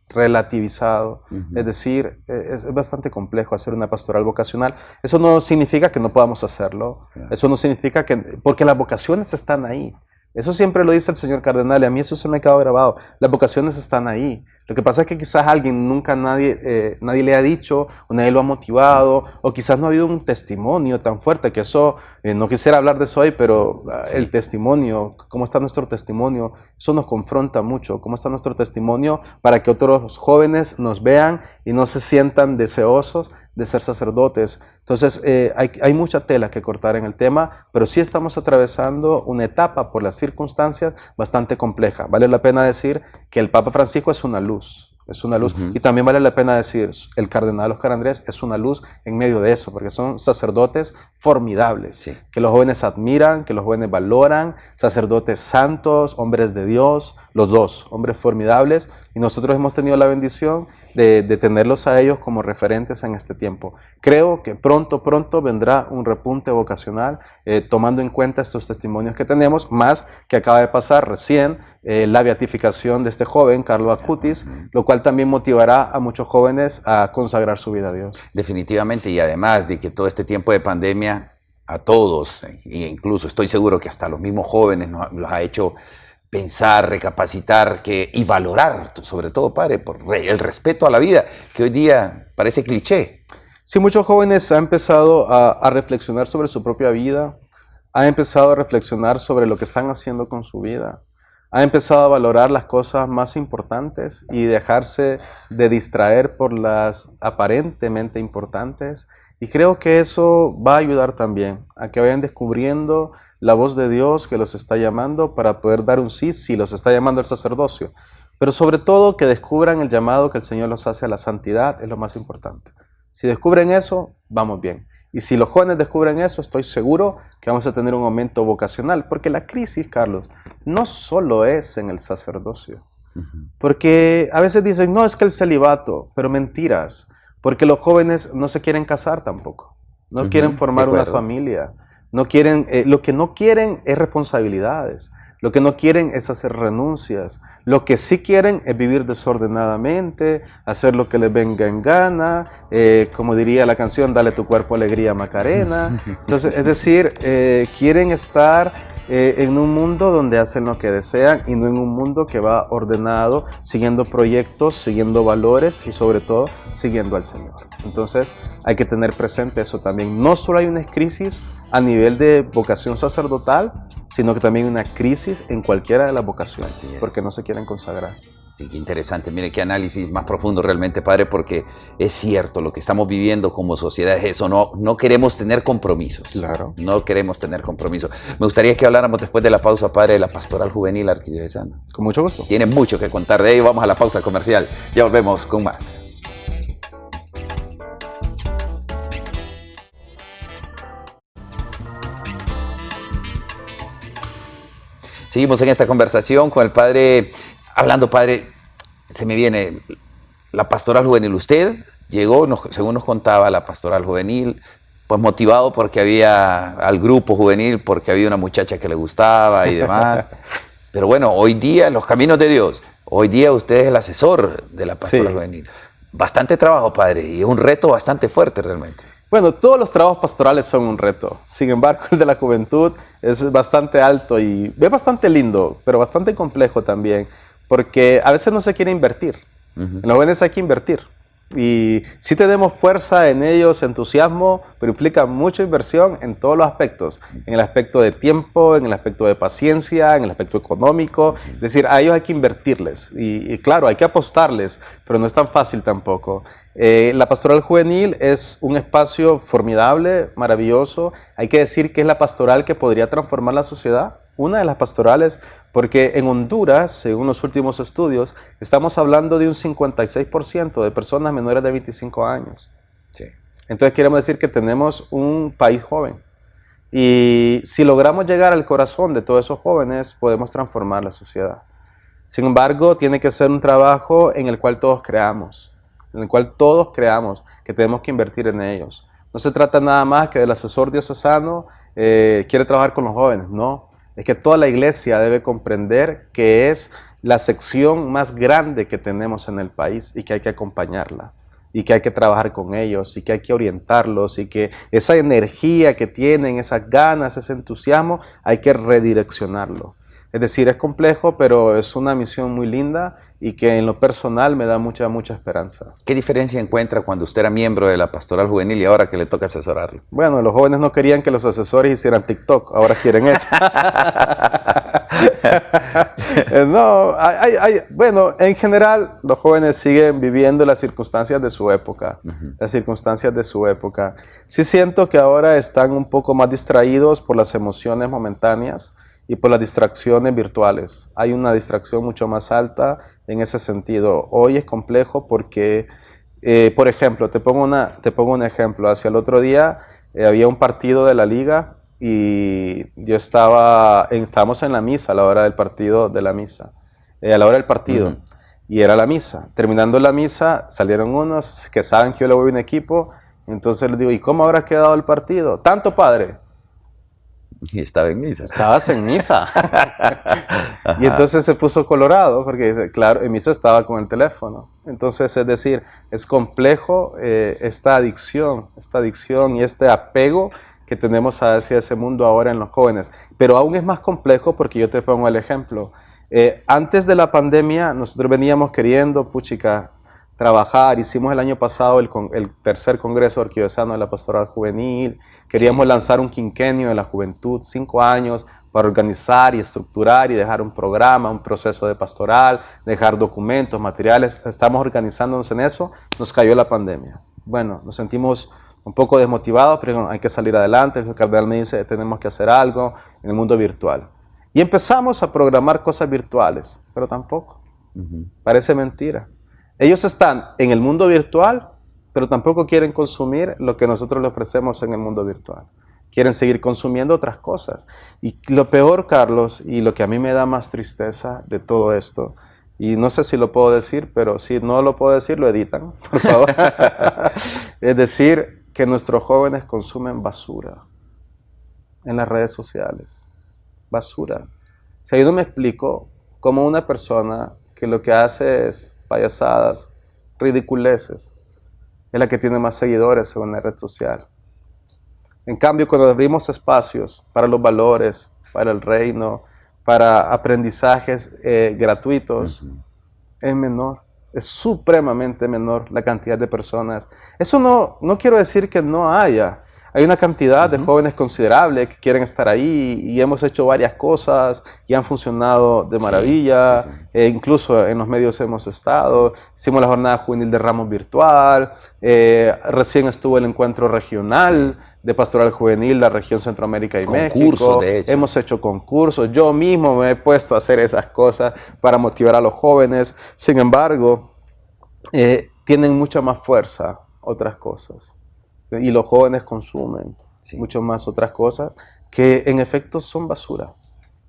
S4: relativizado. Es decir, es bastante complejo hacer una pastoral vocacional. Eso no significa que no podamos hacerlo, eso no significa porque las vocaciones están ahí. Eso siempre lo dice el señor cardenal y a mí eso se me quedó grabado. Las vocaciones están ahí. Lo que pasa es que quizás nadie le ha dicho, o nadie lo ha motivado, o quizás no ha habido un testimonio tan fuerte, que eso, no quisiera hablar de eso hoy, pero el testimonio, cómo está nuestro testimonio, eso nos confronta mucho. Cómo está nuestro testimonio para que otros jóvenes nos vean y no se sientan deseosos de ser sacerdotes. Entonces hay mucha tela que cortar en el tema, pero sí estamos atravesando una etapa por las circunstancias bastante compleja. Vale la pena decir que el Papa Francisco es una luz, y también vale la pena decir el cardenal Óscar Andrés es una luz en medio de eso, porque son sacerdotes formidables, que los jóvenes admiran, que los jóvenes valoran, sacerdotes santos, hombres de Dios, los dos, hombres formidables, y nosotros hemos tenido la bendición de tenerlos a ellos como referentes en este tiempo. Creo que pronto vendrá un repunte vocacional, tomando en cuenta estos testimonios que tenemos, más que acaba de pasar recién la beatificación de este joven, Carlos Acutis, lo cual también motivará a muchos jóvenes a consagrar su vida a Dios.
S3: Definitivamente, y además de que todo este tiempo de pandemia a todos, e incluso estoy seguro que hasta los mismos jóvenes los ha hecho pensar, recapacitar y valorar, sobre todo, padre, por el respeto a la vida, que hoy día parece cliché.
S4: Sí, muchos jóvenes han empezado a reflexionar sobre su propia vida, han empezado a reflexionar sobre lo que están haciendo con su vida, han empezado a valorar las cosas más importantes y dejarse de distraer por las aparentemente importantes. Y creo que eso va a ayudar también a que vayan descubriendo la voz de Dios que los está llamando para poder dar un sí, si los está llamando el sacerdocio. Pero sobre todo que descubran el llamado que el Señor los hace a la santidad, es lo más importante. Si descubren eso, vamos bien. Y si los jóvenes descubren eso, estoy seguro que vamos a tener un aumento vocacional. Porque la crisis, Carlos, no solo es en el sacerdocio. Porque a veces dicen, no, es que el celibato, pero mentiras. Porque los jóvenes no se quieren casar tampoco. No quieren formar una familia. No quieren, lo que no quieren es responsabilidades. Lo que no quieren es hacer renuncias. Lo que sí quieren es vivir desordenadamente, hacer lo que les venga en gana, como diría la canción, dale tu cuerpo alegría Macarena. Entonces, es decir, quieren estar en un mundo donde hacen lo que desean y no en un mundo que va ordenado, siguiendo proyectos, siguiendo valores y sobre todo siguiendo al Señor. Entonces, hay que tener presente eso también. No solo hay una crisis a nivel de vocación sacerdotal, sino que también una crisis en cualquiera de las vocaciones, porque no se quieren consagrar.
S3: Sí, qué interesante. Mire qué análisis más profundo realmente, padre, porque es cierto, lo que estamos viviendo como sociedad es eso, no queremos tener compromisos.
S4: Claro.
S3: No queremos tener compromisos. Me gustaría que habláramos después de la pausa, padre, de la pastoral juvenil arquidiocesana.
S4: Con mucho gusto.
S3: Tiene mucho que contar de ello. Vamos a la pausa comercial. Ya volvemos con más. Seguimos en esta conversación con el padre, hablando, padre, se me viene la pastoral juvenil. Usted llegó, según nos contaba, la pastoral juvenil, pues motivado porque había al grupo juvenil, porque había una muchacha que le gustaba y demás. Pero bueno, hoy día, los caminos de Dios, hoy día usted es el asesor de la pastoral juvenil. Bastante trabajo, padre, y es un reto bastante fuerte realmente.
S4: Bueno, todos los trabajos pastorales son un reto. Sin embargo, el de la juventud es bastante alto y es bastante lindo, pero bastante complejo también, porque a veces no se quiere invertir. En los jóvenes hay que invertir. Y sí tenemos fuerza en ellos, entusiasmo, pero implica mucha inversión en todos los aspectos. En el aspecto de tiempo, en el aspecto de paciencia, en el aspecto económico. Es decir, a ellos hay que invertirles. Y claro, hay que apostarles, pero no es tan fácil tampoco. La pastoral juvenil es un espacio formidable, maravilloso. Hay que decir que es la pastoral que podría transformar la sociedad. Una de las pastorales, porque en Honduras, según los últimos estudios, estamos hablando de un 56% de personas menores de 25 años.
S3: Sí.
S4: Entonces queremos decir que tenemos un país joven. Y si logramos llegar al corazón de todos esos jóvenes, podemos transformar la sociedad. Sin embargo, tiene que ser un trabajo en el cual todos creamos, que tenemos que invertir en ellos. No se trata nada más que del asesor diocesano quiere trabajar con los jóvenes, no. Es que toda la iglesia debe comprender que es la sección más grande que tenemos en el país y que hay que acompañarla y que hay que trabajar con ellos y que hay que orientarlos y que esa energía que tienen, esas ganas, ese entusiasmo, hay que redireccionarlo. Es decir, es complejo, pero es una misión muy linda y que en lo personal me da mucha esperanza.
S3: ¿Qué diferencia encuentra cuando usted era miembro de la pastoral juvenil y ahora que le toca asesorarlo?
S4: Bueno, los jóvenes no querían que los asesores hicieran TikTok, ahora quieren eso. No, bueno, en general los jóvenes siguen viviendo las circunstancias de su época, Sí siento que ahora están un poco más distraídos por las emociones momentáneas y por las distracciones virtuales. Hay una distracción mucho más alta en ese sentido. Hoy es complejo porque, por ejemplo, te pongo un ejemplo. Hacia el otro día había un partido de la liga y estábamos en la misa, a la hora del partido de la misa. a la hora del partido. Y era la misa. Terminando la misa, salieron unos que saben que yo le voy a un equipo. Entonces les digo, ¿y cómo habrá quedado el partido? ¿Tanto, padre?
S3: Y estaba en misa.
S4: Estabas en misa. Y entonces se puso colorado porque dice, claro, en misa estaba con el teléfono. Entonces, es decir, es complejo esta adicción y este apego que tenemos hacia ese mundo ahora en los jóvenes. Pero aún es más complejo porque yo te pongo el ejemplo. Antes de la pandemia, nosotros veníamos queriendo, puchica, trabajar. Hicimos el año pasado el tercer Congreso Arquidiocesano de la Pastoral Juvenil. Queríamos lanzar un quinquenio de la juventud, 5 años, para organizar y estructurar y dejar un programa, un proceso de pastoral, dejar documentos, materiales. Estamos organizándonos en eso. Nos cayó la pandemia. Bueno, nos sentimos un poco desmotivados, pero hay que salir adelante. El cardenal me dice, tenemos que hacer algo en el mundo virtual. Y empezamos a programar cosas virtuales, pero tampoco. Parece mentira. Ellos están en el mundo virtual, pero tampoco quieren consumir lo que nosotros le ofrecemos en el mundo virtual. Quieren seguir consumiendo otras cosas. Y lo peor, Carlos, y lo que a mí me da más tristeza de todo esto, y no sé si lo puedo decir, pero si no lo puedo decir, lo editan, por favor. Es decir, que nuestros jóvenes consumen basura en las redes sociales. Basura. O sea, yo no me explico cómo una persona que lo que hace es payasadas, ridiculeces, es la que tiene más seguidores en una red social. En cambio, cuando abrimos espacios para los valores, para el reino, para aprendizajes gratuitos, es menor, es supremamente menor la cantidad de personas. Eso no quiero decir que no haya. Hay una cantidad de jóvenes considerable que quieren estar ahí y hemos hecho varias cosas y han funcionado de maravilla. Incluso en los medios hemos estado. Hicimos la jornada juvenil de Ramos virtual. Recién estuvo el encuentro regional de Pastoral Juvenil, la región Centroamérica y México. De hecho. Hemos hecho concursos. Yo mismo me he puesto a hacer esas cosas para motivar a los jóvenes. Sin embargo, tienen mucha más fuerza otras cosas. Y los jóvenes consumen mucho más otras cosas que en efecto son basura.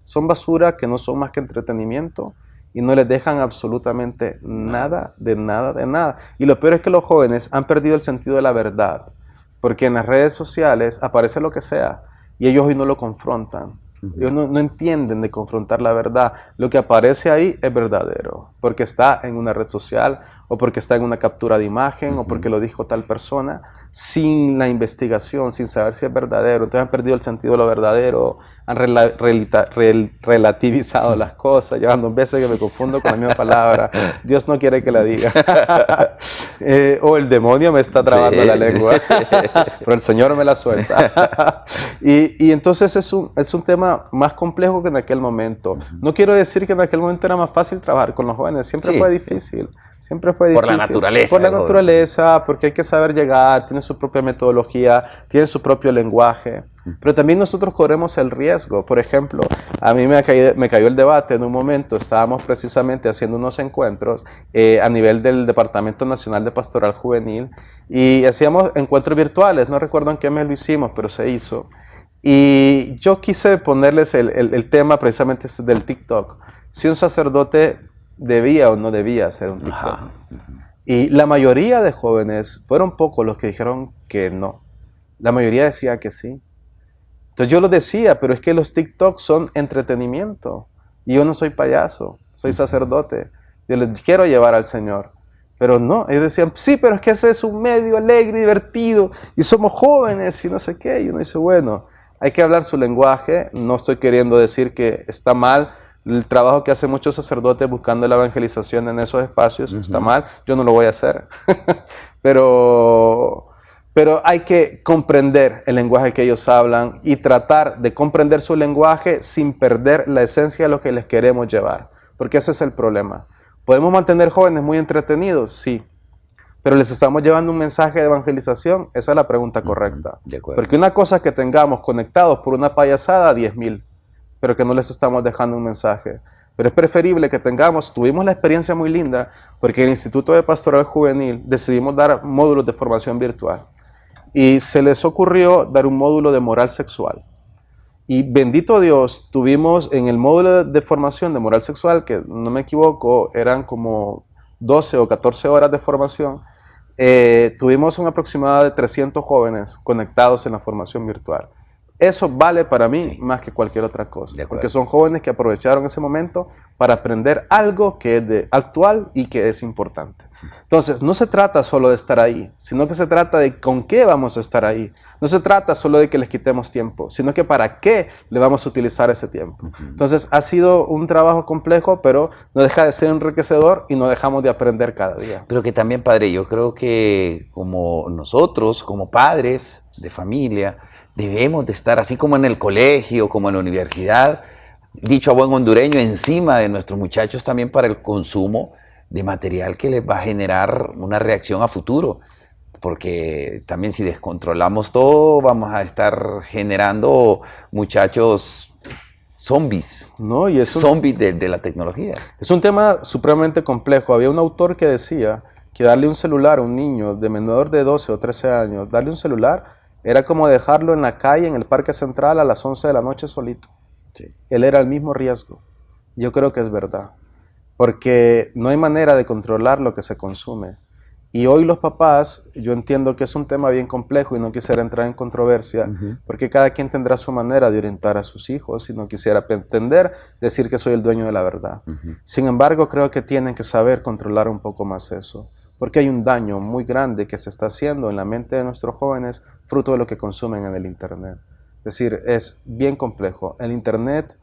S4: Son basura que no son más que entretenimiento y no les dejan absolutamente nada, de nada, de nada. Y lo peor es que los jóvenes han perdido el sentido de la verdad, porque en las redes sociales aparece lo que sea y ellos hoy no lo confrontan. Ellos no entienden de confrontar la verdad. Lo que aparece ahí es verdadero, porque está en una red social, o porque está en una captura de imagen, o porque lo dijo tal persona, sin la investigación, sin saber si es verdadero. Entonces han perdido el sentido de lo verdadero, han relativizado las cosas. Llevan 2 veces que me confundo con la misma palabra. Dios no quiere que la diga. O el demonio me está trabando la lengua, pero el Señor me la suelta. y entonces es un tema más complejo que en aquel momento. No quiero decir que en aquel momento era más fácil trabajar con los jóvenes, siempre fue difícil. Siempre fue difícil.
S3: Por la naturaleza.
S4: Por la naturaleza, porque hay que saber llegar, tiene su propia metodología, tiene su propio lenguaje. Pero también nosotros corremos el riesgo. Por ejemplo, a mí me cayó el debate en un momento. Estábamos precisamente haciendo unos encuentros a nivel del Departamento Nacional de Pastoral Juvenil y hacíamos encuentros virtuales. No recuerdo en qué mes lo hicimos, pero se hizo. Y yo quise ponerles el tema precisamente del TikTok. Si un sacerdote debía o no debía hacer un TikTok. Y la mayoría de jóvenes, fueron pocos los que dijeron que no. La mayoría decía que sí. Entonces yo lo decía, pero es que los TikToks son entretenimiento. Y yo no soy payaso, soy sacerdote. Yo les quiero llevar al Señor. Pero no, ellos decían, sí, pero es que ese es un medio alegre, divertido, y somos jóvenes y no sé qué. Y uno dice, bueno, hay que hablar su lenguaje. No estoy queriendo decir que está mal el trabajo que hacen muchos sacerdotes buscando la evangelización en esos espacios. Está mal, yo no lo voy a hacer. pero hay que comprender el lenguaje que ellos hablan y tratar de comprender su lenguaje sin perder la esencia de lo que les queremos llevar. Porque ese es el problema. ¿Podemos mantener jóvenes muy entretenidos? Sí. ¿Pero les estamos llevando un mensaje de evangelización? Esa es la pregunta correcta. Porque una cosa es que tengamos conectados por una payasada a 10,000, pero que no les estamos dejando un mensaje. Pero es preferible que tuvimos la experiencia muy linda, porque en el Instituto de Pastoral Juvenil decidimos dar módulos de formación virtual. Y se les ocurrió dar un módulo de moral sexual. Y bendito Dios, tuvimos en el módulo de formación de moral sexual, que no me equivoco, eran como 12 o 14 horas de formación, tuvimos un aproximado de 300 jóvenes conectados en la formación virtual. Eso vale para mí más que cualquier otra cosa, porque son jóvenes que aprovecharon ese momento para aprender algo que es actual y que es importante. Entonces, no se trata solo de estar ahí, sino que se trata de con qué vamos a estar ahí. No se trata solo de que les quitemos tiempo, sino que para qué le vamos a utilizar ese tiempo. Entonces, ha sido un trabajo complejo, pero no deja de ser enriquecedor y no dejamos de aprender cada día.
S3: Pero que también, padre, yo creo que como nosotros, como padres de familia, debemos de estar, así como en el colegio, como en la universidad, dicho a buen hondureño, encima de nuestros muchachos también para el consumo de material que les va a generar una reacción a futuro. Porque también si descontrolamos todo, vamos a estar generando muchachos zombies,
S4: ¿no? Y
S3: zombies de la tecnología.
S4: Es un tema supremamente complejo. Había un autor que decía que darle un celular a un niño de menor de 12 o 13 años, darle un celular era como dejarlo en la calle, en el Parque Central, a las 11 de la noche solito. Sí. Él era el mismo riesgo. Yo creo que es verdad. Porque no hay manera de controlar lo que se consume. Y hoy los papás, yo entiendo que es un tema bien complejo y no quisiera entrar en controversia, porque cada quien tendrá su manera de orientar a sus hijos y no quisiera pretender decir que soy el dueño de la verdad. Sin embargo, creo que tienen que saber controlar un poco más eso. Porque hay un daño muy grande que se está haciendo en la mente de nuestros jóvenes fruto de lo que consumen en el Internet. Es decir, es bien complejo. El Internet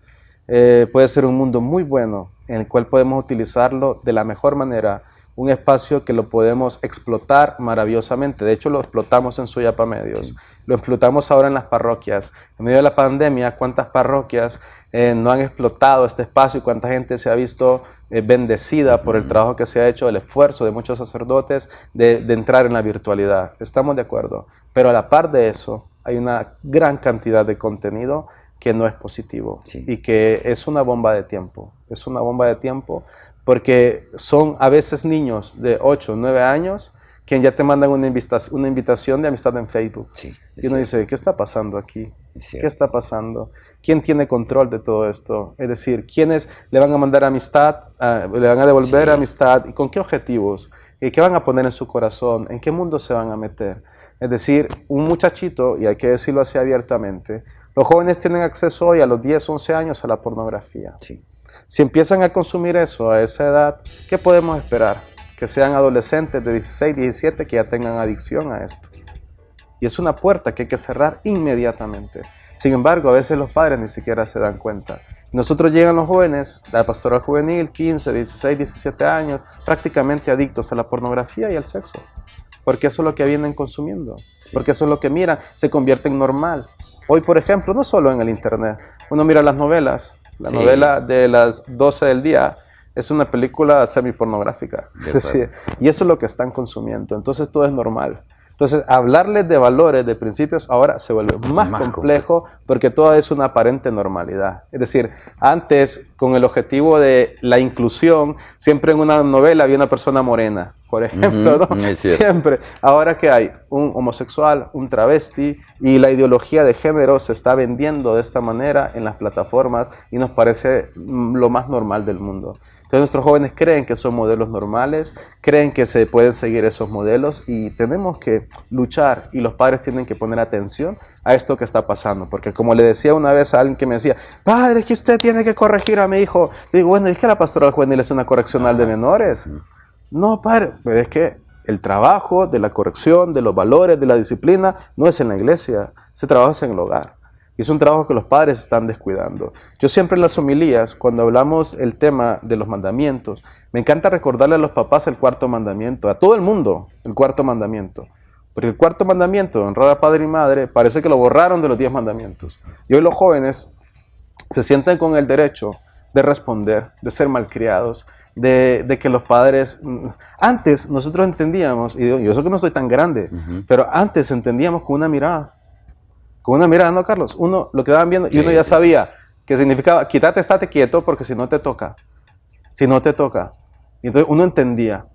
S4: puede ser un mundo muy bueno en el cual podemos utilizarlo de la mejor manera, un espacio que lo podemos explotar maravillosamente. De hecho, lo explotamos en Suyapa Medios. Sí. Lo explotamos ahora en las parroquias. En medio de la pandemia, ¿cuántas parroquias no han explotado este espacio y cuánta gente se ha visto bendecida por el trabajo que se ha hecho, el esfuerzo de muchos sacerdotes de entrar en la virtualidad? Estamos de acuerdo. Pero a la par de eso, hay una gran cantidad de contenido que no es positivo y que es una bomba de tiempo. Es una bomba de tiempo porque son a veces niños de 8 o 9 años que ya te mandan una invitación de amistad en Facebook. Sí, y uno dice, ¿qué está pasando aquí? ¿Qué está pasando? ¿Quién tiene control de todo esto? Es decir, ¿quiénes le van a mandar amistad, le van a devolver amistad? ¿Y con qué objetivos? ¿Qué van a poner en su corazón? ¿En qué mundo se van a meter? Es decir, un muchachito, y hay que decirlo así abiertamente, los jóvenes tienen acceso hoy a los 10, 11 años a la pornografía. Sí. Si empiezan a consumir eso a esa edad, ¿qué podemos esperar? Que sean adolescentes de 16, 17 que ya tengan adicción a esto. Y es una puerta que hay que cerrar inmediatamente. Sin embargo, a veces los padres ni siquiera se dan cuenta. Nosotros llegan los jóvenes, la pastoral juvenil, 15, 16, 17 años, prácticamente adictos a la pornografía y al sexo. Porque eso es lo que vienen consumiendo. Porque eso es lo que miran, se convierte en normal. Hoy, por ejemplo, no solo en el Internet, uno mira las novelas. La novela de las 12 del día es una película semi-pornográfica. Y eso es lo que están consumiendo. Entonces todo es normal. Entonces hablarles de valores, de principios, ahora se vuelve más complejo porque todo es una aparente normalidad. Es decir, antes, con el objetivo de la inclusión, siempre en una novela había una persona morena, por ejemplo, ¿no? Siempre. Ahora que hay un homosexual, un travesti, y la ideología de género se está vendiendo de esta manera en las plataformas y nos parece lo más normal del mundo. Entonces nuestros jóvenes creen que son modelos normales, creen que se pueden seguir esos modelos y tenemos que luchar y los padres tienen que poner atención a esto que está pasando. Porque como le decía una vez a alguien que me decía, padre, es que usted tiene que corregir a mi hijo. Le digo, bueno, ¿es que la pastoral juvenil es una correccional de menores? No, padre, pero es que el trabajo de la corrección, de los valores, de la disciplina, no es en la iglesia, ese trabajo es en el hogar. Y es un trabajo que los padres están descuidando. Yo siempre en las homilías, cuando hablamos el tema de los mandamientos, me encanta recordarle a los papás el cuarto mandamiento, a todo el mundo el cuarto mandamiento. Porque el cuarto mandamiento de honrar a padre y madre parece que lo borraron de los 10 mandamientos. Y hoy los jóvenes se sienten con el derecho de responder, de ser malcriados, de que los padres... Antes nosotros entendíamos, y yo sé que no soy tan grande, pero antes entendíamos con una mirada. Con una mirada, ¿no, Carlos? Uno lo quedaban viendo y uno ya sabía que significaba, quítate, estate quieto porque si no te toca. Si no te toca. Y entonces uno entendía.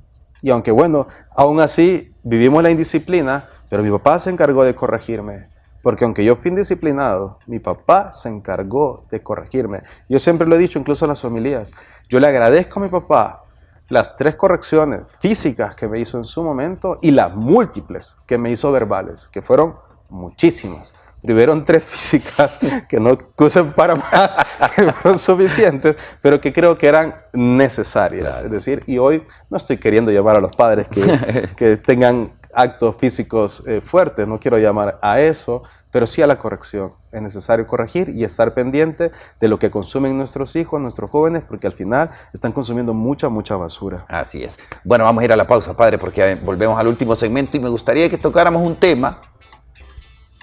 S4: Y aunque bueno, aún así vivimos la indisciplina, pero mi papá se encargó de corregirme. Porque aunque yo fui indisciplinado, mi papá se encargó de corregirme. Yo siempre lo he dicho, incluso en las homilías. Yo le agradezco a mi papá las 3 correcciones físicas que me hizo en su momento y las múltiples que me hizo verbales, que fueron muchísimas. Primero 3 físicas que no usen para más, que fueron suficientes, pero que creo que eran necesarias.
S3: Claro.
S4: Es decir, y hoy no estoy queriendo llamar a los padres que tengan actos físicos fuertes, no quiero llamar a eso, pero sí a la corrección. Es necesario corregir y estar pendiente de lo que consumen nuestros hijos, nuestros jóvenes, porque al final están consumiendo mucha basura.
S3: Así es. Bueno, vamos a ir a la pausa, padre, porque volvemos al último segmento y me gustaría que tocáramos un tema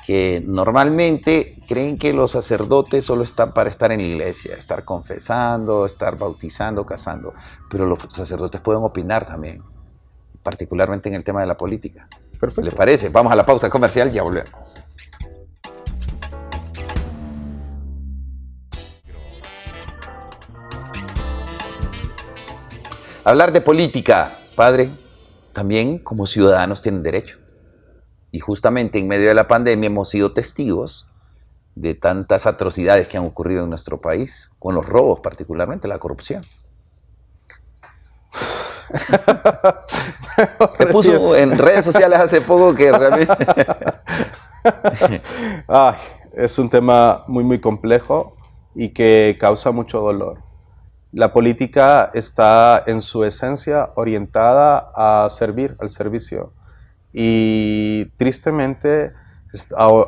S3: que normalmente creen que los sacerdotes solo están para estar en la iglesia, estar confesando, estar bautizando, casando, pero los sacerdotes pueden opinar también, particularmente en el tema de la política.
S4: Perfecto.
S3: ¿Les parece? Vamos a la pausa comercial y ya volvemos. Hablar de política, padre, también como ciudadanos tienen derecho. Y justamente en medio de la pandemia hemos sido testigos de tantas atrocidades que han ocurrido en nuestro país, con los robos particularmente, la corrupción. Se puso en redes sociales hace poco que realmente...
S4: Ay, es un tema muy complejo y que causa mucho dolor. La política está en su esencia orientada a servir, al servicio. Y tristemente,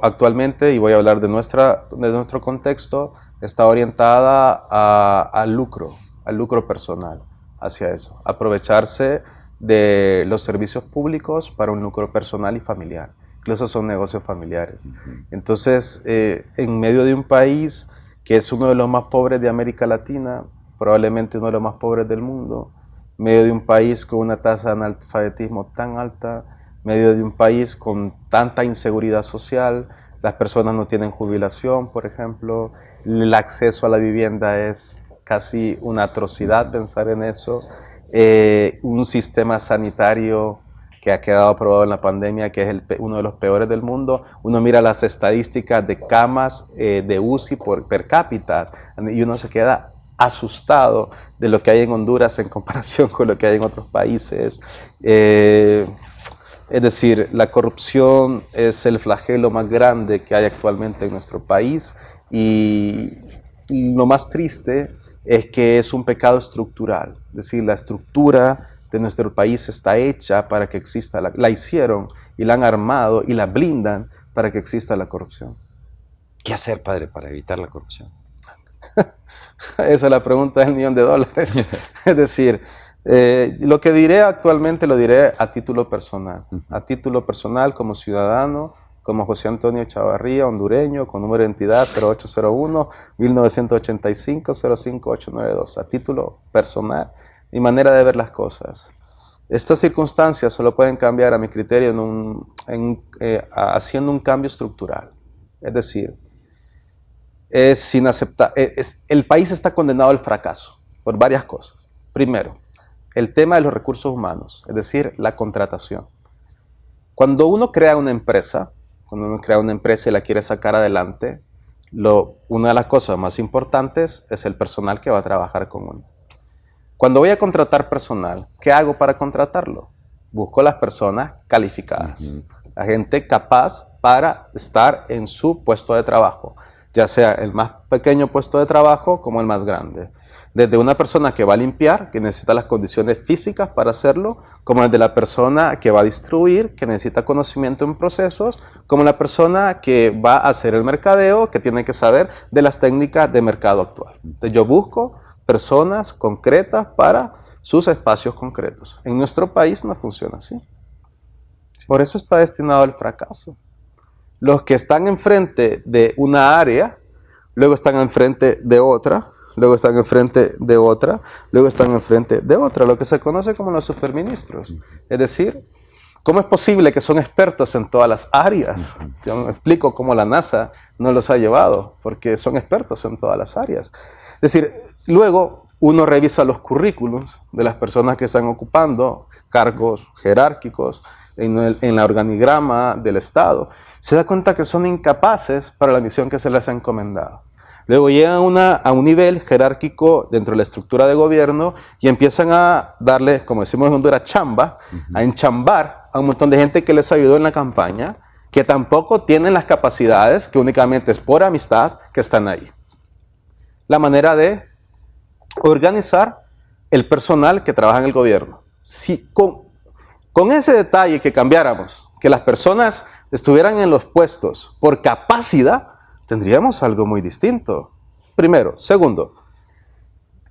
S4: actualmente, y voy a hablar de nuestro contexto, está orientada al lucro personal, hacia eso. Aprovecharse de los servicios públicos para un lucro personal y familiar. Incluso son negocios familiares. Entonces, en medio de un país que es uno de los más pobres de América Latina, probablemente uno de los más pobres del mundo, en medio de un país con una tasa de analfabetismo tan alta, en medio de un país con tanta inseguridad social, las personas no tienen jubilación, por ejemplo, el acceso a la vivienda es casi una atrocidad pensar en eso, un sistema sanitario que ha quedado probado en la pandemia, que es uno de los peores del mundo. Uno mira las estadísticas de camas de UCI per cápita y uno se queda asustado de lo que hay en Honduras en comparación con lo que hay en otros países. Es decir, la corrupción es el flagelo más grande que hay actualmente en nuestro país y lo más triste es que es un pecado estructural. Es decir, la estructura de nuestro país está hecha para que exista, la hicieron y la han armado y la blindan para que exista la corrupción.
S3: ¿Qué hacer, padre, para evitar la corrupción?
S4: Esa es la pregunta del $1.000.000. Es decir, lo que diré actualmente lo diré a título personal. A título personal como ciudadano, como José Antonio Chavarría, hondureño, con número de identidad 0801-1985-05892. A título personal, mi manera de ver las cosas. Estas circunstancias solo pueden cambiar a mi criterio haciendo un cambio estructural. Es decir, es inaceptable. El país está condenado al fracaso por varias cosas. Primero, el tema de los recursos humanos, es decir, la contratación. Cuando uno crea una empresa y la quiere sacar adelante, una de las cosas más importantes es el personal que va a trabajar con uno. Cuando voy a contratar personal, ¿qué hago para contratarlo? Busco las personas calificadas, la gente capaz para estar en su puesto de trabajo, ya sea el más pequeño puesto de trabajo como el más grande. Desde una persona que va a limpiar, que necesita las condiciones físicas para hacerlo, como desde la persona que va a distribuir, que necesita conocimiento en procesos, como la persona que va a hacer el mercadeo, que tiene que saber de las técnicas de mercado actual. Entonces yo busco personas concretas para sus espacios concretos. En nuestro país no funciona así. Por eso está destinado al fracaso. Los que están enfrente de una área, luego están enfrente de otra, luego están enfrente de otra, luego están enfrente de otra, lo que se conoce como los superministros. Es decir, ¿cómo es posible que son expertos en todas las áreas? Yo me explico cómo la NASA no los ha llevado, porque son expertos en todas las áreas. Es decir, luego uno revisa los currículums de las personas que están ocupando cargos jerárquicos en la organigrama del Estado, se da cuenta que son incapaces para la misión que se les ha encomendado. Luego llegan a un nivel jerárquico dentro de la estructura de gobierno y empiezan a darle, como decimos en Honduras, chamba, a enchambar a un montón de gente que les ayudó en la campaña, que tampoco tienen las capacidades, que únicamente es por amistad que están ahí. La manera de organizar el personal que trabaja en el gobierno. Si con ese detalle que cambiáramos, que las personas estuvieran en los puestos por capacidad, tendríamos algo muy distinto. Primero. Segundo,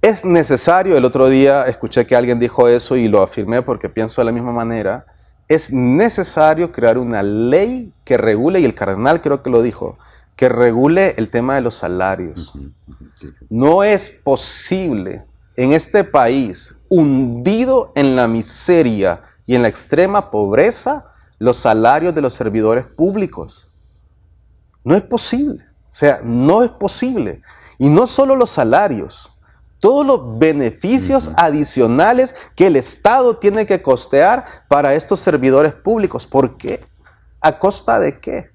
S4: es necesario, el otro día escuché que alguien dijo eso y lo afirmé porque pienso de la misma manera, es necesario crear una ley que regule, y el cardenal creo que lo dijo, que regule el tema de los salarios. No es posible en este país, hundido en la miseria y en la extrema pobreza, los salarios de los servidores públicos. No es posible. O sea, no es posible. Y no solo los salarios, todos los beneficios adicionales que el Estado tiene que costear para estos servidores públicos. ¿Por qué? ¿A costa de qué?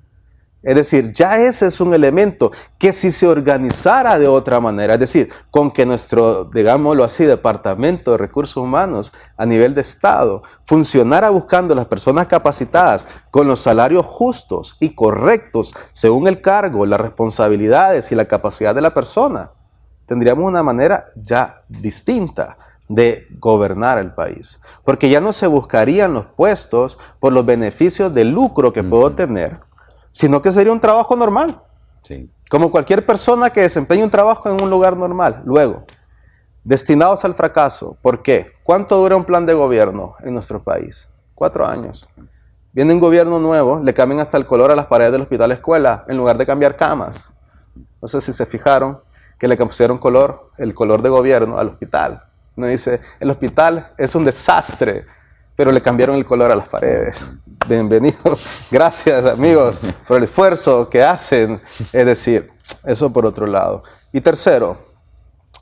S4: Es decir, ya ese es un elemento que si se organizara de otra manera, es decir, con que nuestro, digámoslo así, Departamento de Recursos Humanos a nivel de Estado funcionara buscando las personas capacitadas con los salarios justos y correctos según el cargo, las responsabilidades y la capacidad de la persona, tendríamos una manera ya distinta de gobernar el país. Porque ya no se buscarían los puestos por los beneficios de lucro que puedo tener, sino que sería un trabajo normal. Sí. Como cualquier persona que desempeñe un trabajo en un lugar normal. Luego, destinados al fracaso. ¿Por qué? ¿Cuánto dura un plan de gobierno en nuestro país? 4 años. Viene un gobierno nuevo, le cambian hasta el color a las paredes del hospital escuela, en lugar de cambiar camas. No sé si se fijaron que le pusieron el color de gobierno al hospital. Uno dice, el hospital es un desastre, pero le cambiaron el color a las paredes. Bienvenido. Gracias, amigos, por el esfuerzo que hacen. Es decir, eso por otro lado. Y tercero,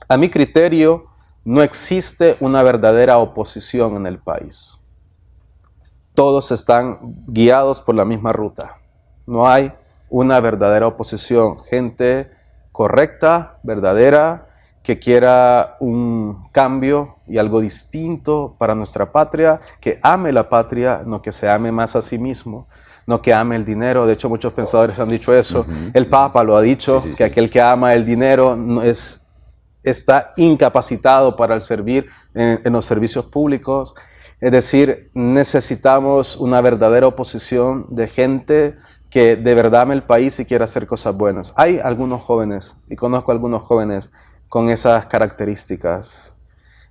S4: a mi criterio, no existe una verdadera oposición en el país. Todos están guiados por la misma ruta. No hay una verdadera oposición. Gente correcta, verdadera, que quiera un cambio y algo distinto para nuestra patria, que ame la patria, no que se ame más a sí mismo, no que ame el dinero. De hecho, muchos pensadores han dicho eso. El Papa lo ha dicho, que aquel que ama el dinero está incapacitado para servir en los servicios públicos. Es decir, necesitamos una verdadera oposición de gente que de verdad ame el país y quiera hacer cosas buenas. Hay algunos jóvenes, y conozco a algunos jóvenes con esas características,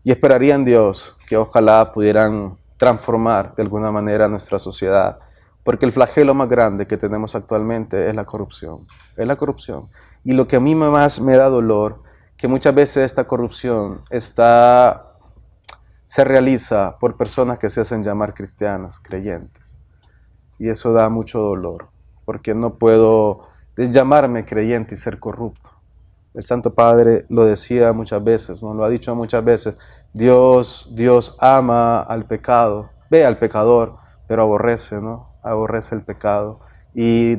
S4: y esperaría en Dios que ojalá pudieran transformar de alguna manera nuestra sociedad, porque el flagelo más grande que tenemos actualmente es la corrupción. Es la corrupción. Y lo que a mí más me da dolor, que muchas veces esta corrupción se realiza por personas que se hacen llamar cristianas, creyentes. Y eso da mucho dolor, porque no puedo llamarme creyente y ser corrupto. El Santo Padre lo decía muchas veces, ¿no? Lo ha dicho muchas veces. Dios ama al pecado, ve al pecador, pero aborrece, ¿no? Aborrece el pecado. Y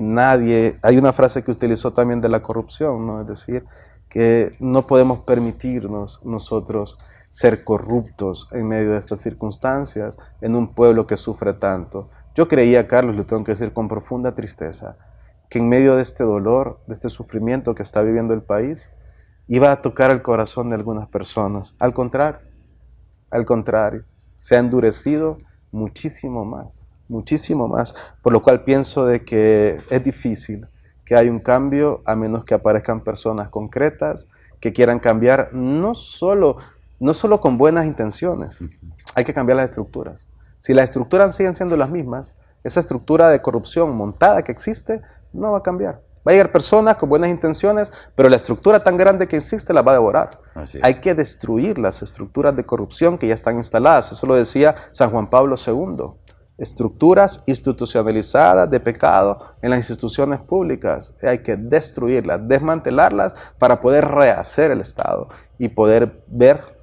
S4: hay una frase que utilizó también de la corrupción, ¿no? Es decir, que no podemos permitirnos nosotros ser corruptos en medio de estas circunstancias, en un pueblo que sufre tanto. Yo creía, Carlos, le tengo que decir con profunda tristeza, que en medio de este dolor, de este sufrimiento que está viviendo el país, iba a tocar el corazón de algunas personas. Al contrario, se ha endurecido muchísimo más, por lo cual pienso de que es difícil que haya un cambio a menos que aparezcan personas concretas que quieran cambiar, no solo con buenas intenciones, hay que cambiar las estructuras. Si las estructuras siguen siendo las mismas, esa estructura de corrupción montada que existe no va a cambiar. Va a llegar personas con buenas intenciones, pero la estructura tan grande que existe la va a devorar. Hay que destruir las estructuras de corrupción que ya están instaladas. Eso lo decía San Juan Pablo II. Estructuras institucionalizadas de pecado en las instituciones públicas. Hay que destruirlas, desmantelarlas para poder rehacer el Estado y poder ver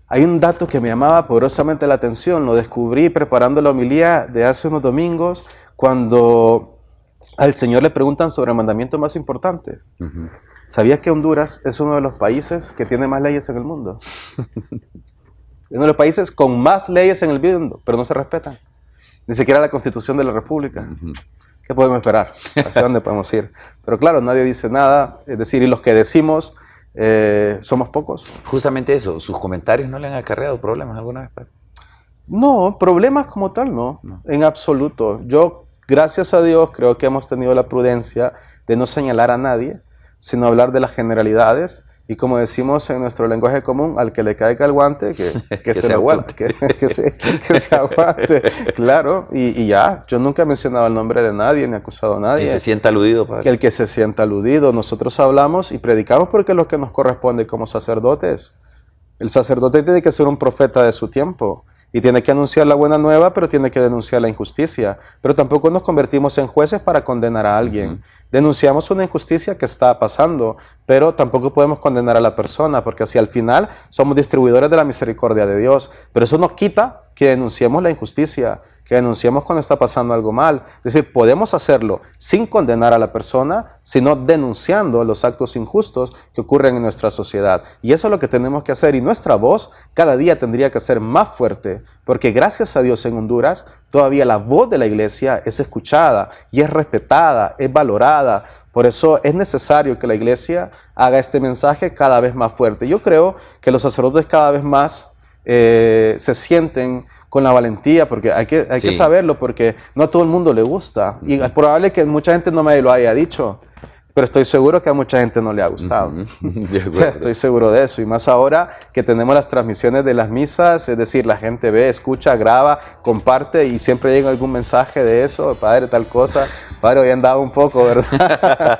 S4: hay un dato que me llamaba poderosamente la atención, lo descubrí preparando la homilía de hace unos domingos, cuando al Señor le preguntan sobre el mandamiento más importante. ¿Sabías que Honduras es uno de los países que tiene más leyes en el mundo? Es uno de los países con más leyes en el mundo, pero no se respetan. Ni siquiera la Constitución de la República. ¿Qué podemos esperar? ¿Hacia dónde podemos ir? Pero claro, nadie dice nada, es decir, y los que decimos somos pocos.
S3: Justamente eso, ¿sus comentarios no le han acarreado problemas alguna vez, padre?
S4: No, problemas como tal no, en absoluto. Yo, gracias a Dios, creo que hemos tenido la prudencia de no señalar a nadie, sino hablar de las generalidades. Y como decimos en nuestro lenguaje común, al que le caiga el guante, que se aguante. Que se aguante, claro. Y ya, yo nunca he mencionado el nombre de nadie, ni he acusado a nadie.
S3: Que se sienta aludido, padre.
S4: Que el que se sienta aludido. Nosotros hablamos y predicamos porque es lo que nos corresponde como sacerdotes. El sacerdote tiene que ser un profeta de su tiempo. Y tiene que anunciar la buena nueva, pero tiene que denunciar la injusticia. Pero tampoco nos convertimos en jueces para condenar a alguien. Denunciamos una injusticia que está pasando, pero tampoco podemos condenar a la persona, porque así al final somos distribuidores de la misericordia de Dios. Pero eso no quita que denunciemos la injusticia, que denunciemos cuando está pasando algo mal. Es decir, podemos hacerlo sin condenar a la persona, sino denunciando los actos injustos que ocurren en nuestra sociedad. Y eso es lo que tenemos que hacer. Y nuestra voz cada día tendría que ser más fuerte, porque gracias a Dios en Honduras, todavía la voz de la iglesia es escuchada y es respetada, es valorada. Por eso es necesario que la iglesia haga este mensaje cada vez más fuerte. Yo creo que los sacerdotes cada vez más se sienten con la valentía, porque hay que saberlo, porque no a todo el mundo le gusta. Y es probable que mucha gente no me lo haya dicho, pero estoy seguro que a mucha gente no le ha gustado. O sea, estoy seguro de eso. Y más ahora que tenemos las transmisiones de las misas, es decir, la gente ve, escucha, graba, comparte y siempre llega algún mensaje de eso, padre, tal cosa. Padre, hoy andaba un poco, ¿verdad?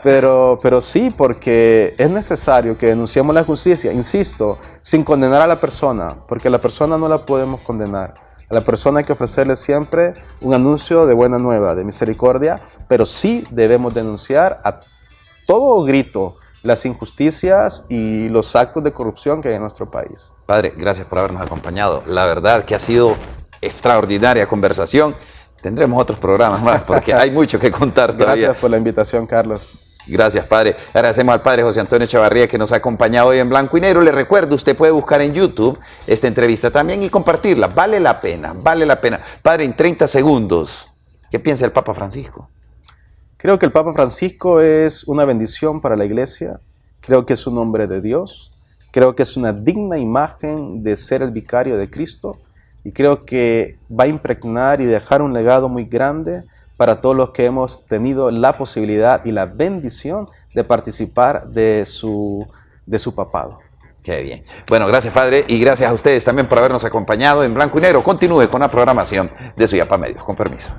S4: pero sí, porque es necesario que denunciemos la justicia, insisto, sin condenar a la persona, porque la persona no la podemos condenar. A la persona hay que ofrecerle siempre un anuncio de buena nueva, de misericordia, pero sí debemos denunciar a todo grito las injusticias y los actos de corrupción que hay en nuestro país.
S3: Padre, gracias por habernos acompañado. La verdad que ha sido extraordinaria conversación. Tendremos otros programas más porque hay mucho que contar todavía.
S4: Gracias por la invitación, Carlos.
S3: Gracias, padre. Agradecemos al padre José Antonio Echavarría que nos ha acompañado hoy en Blanco y Negro. Le recuerdo, usted puede buscar en YouTube esta entrevista también y compartirla. Vale la pena, vale la pena. Padre, en 30 segundos, ¿qué piensa el Papa Francisco?
S4: Creo que el Papa Francisco es una bendición para la Iglesia. Creo que es un hombre de Dios. Creo que es una digna imagen de ser el vicario de Cristo. Y creo que va a impregnar y dejar un legado muy grande para todos los que hemos tenido la posibilidad y la bendición de participar de su papado.
S3: Qué bien. Bueno, gracias, padre, y gracias a ustedes también por habernos acompañado en Blanco y Negro. Continúe con la programación de su Yapa Medios. Con permiso.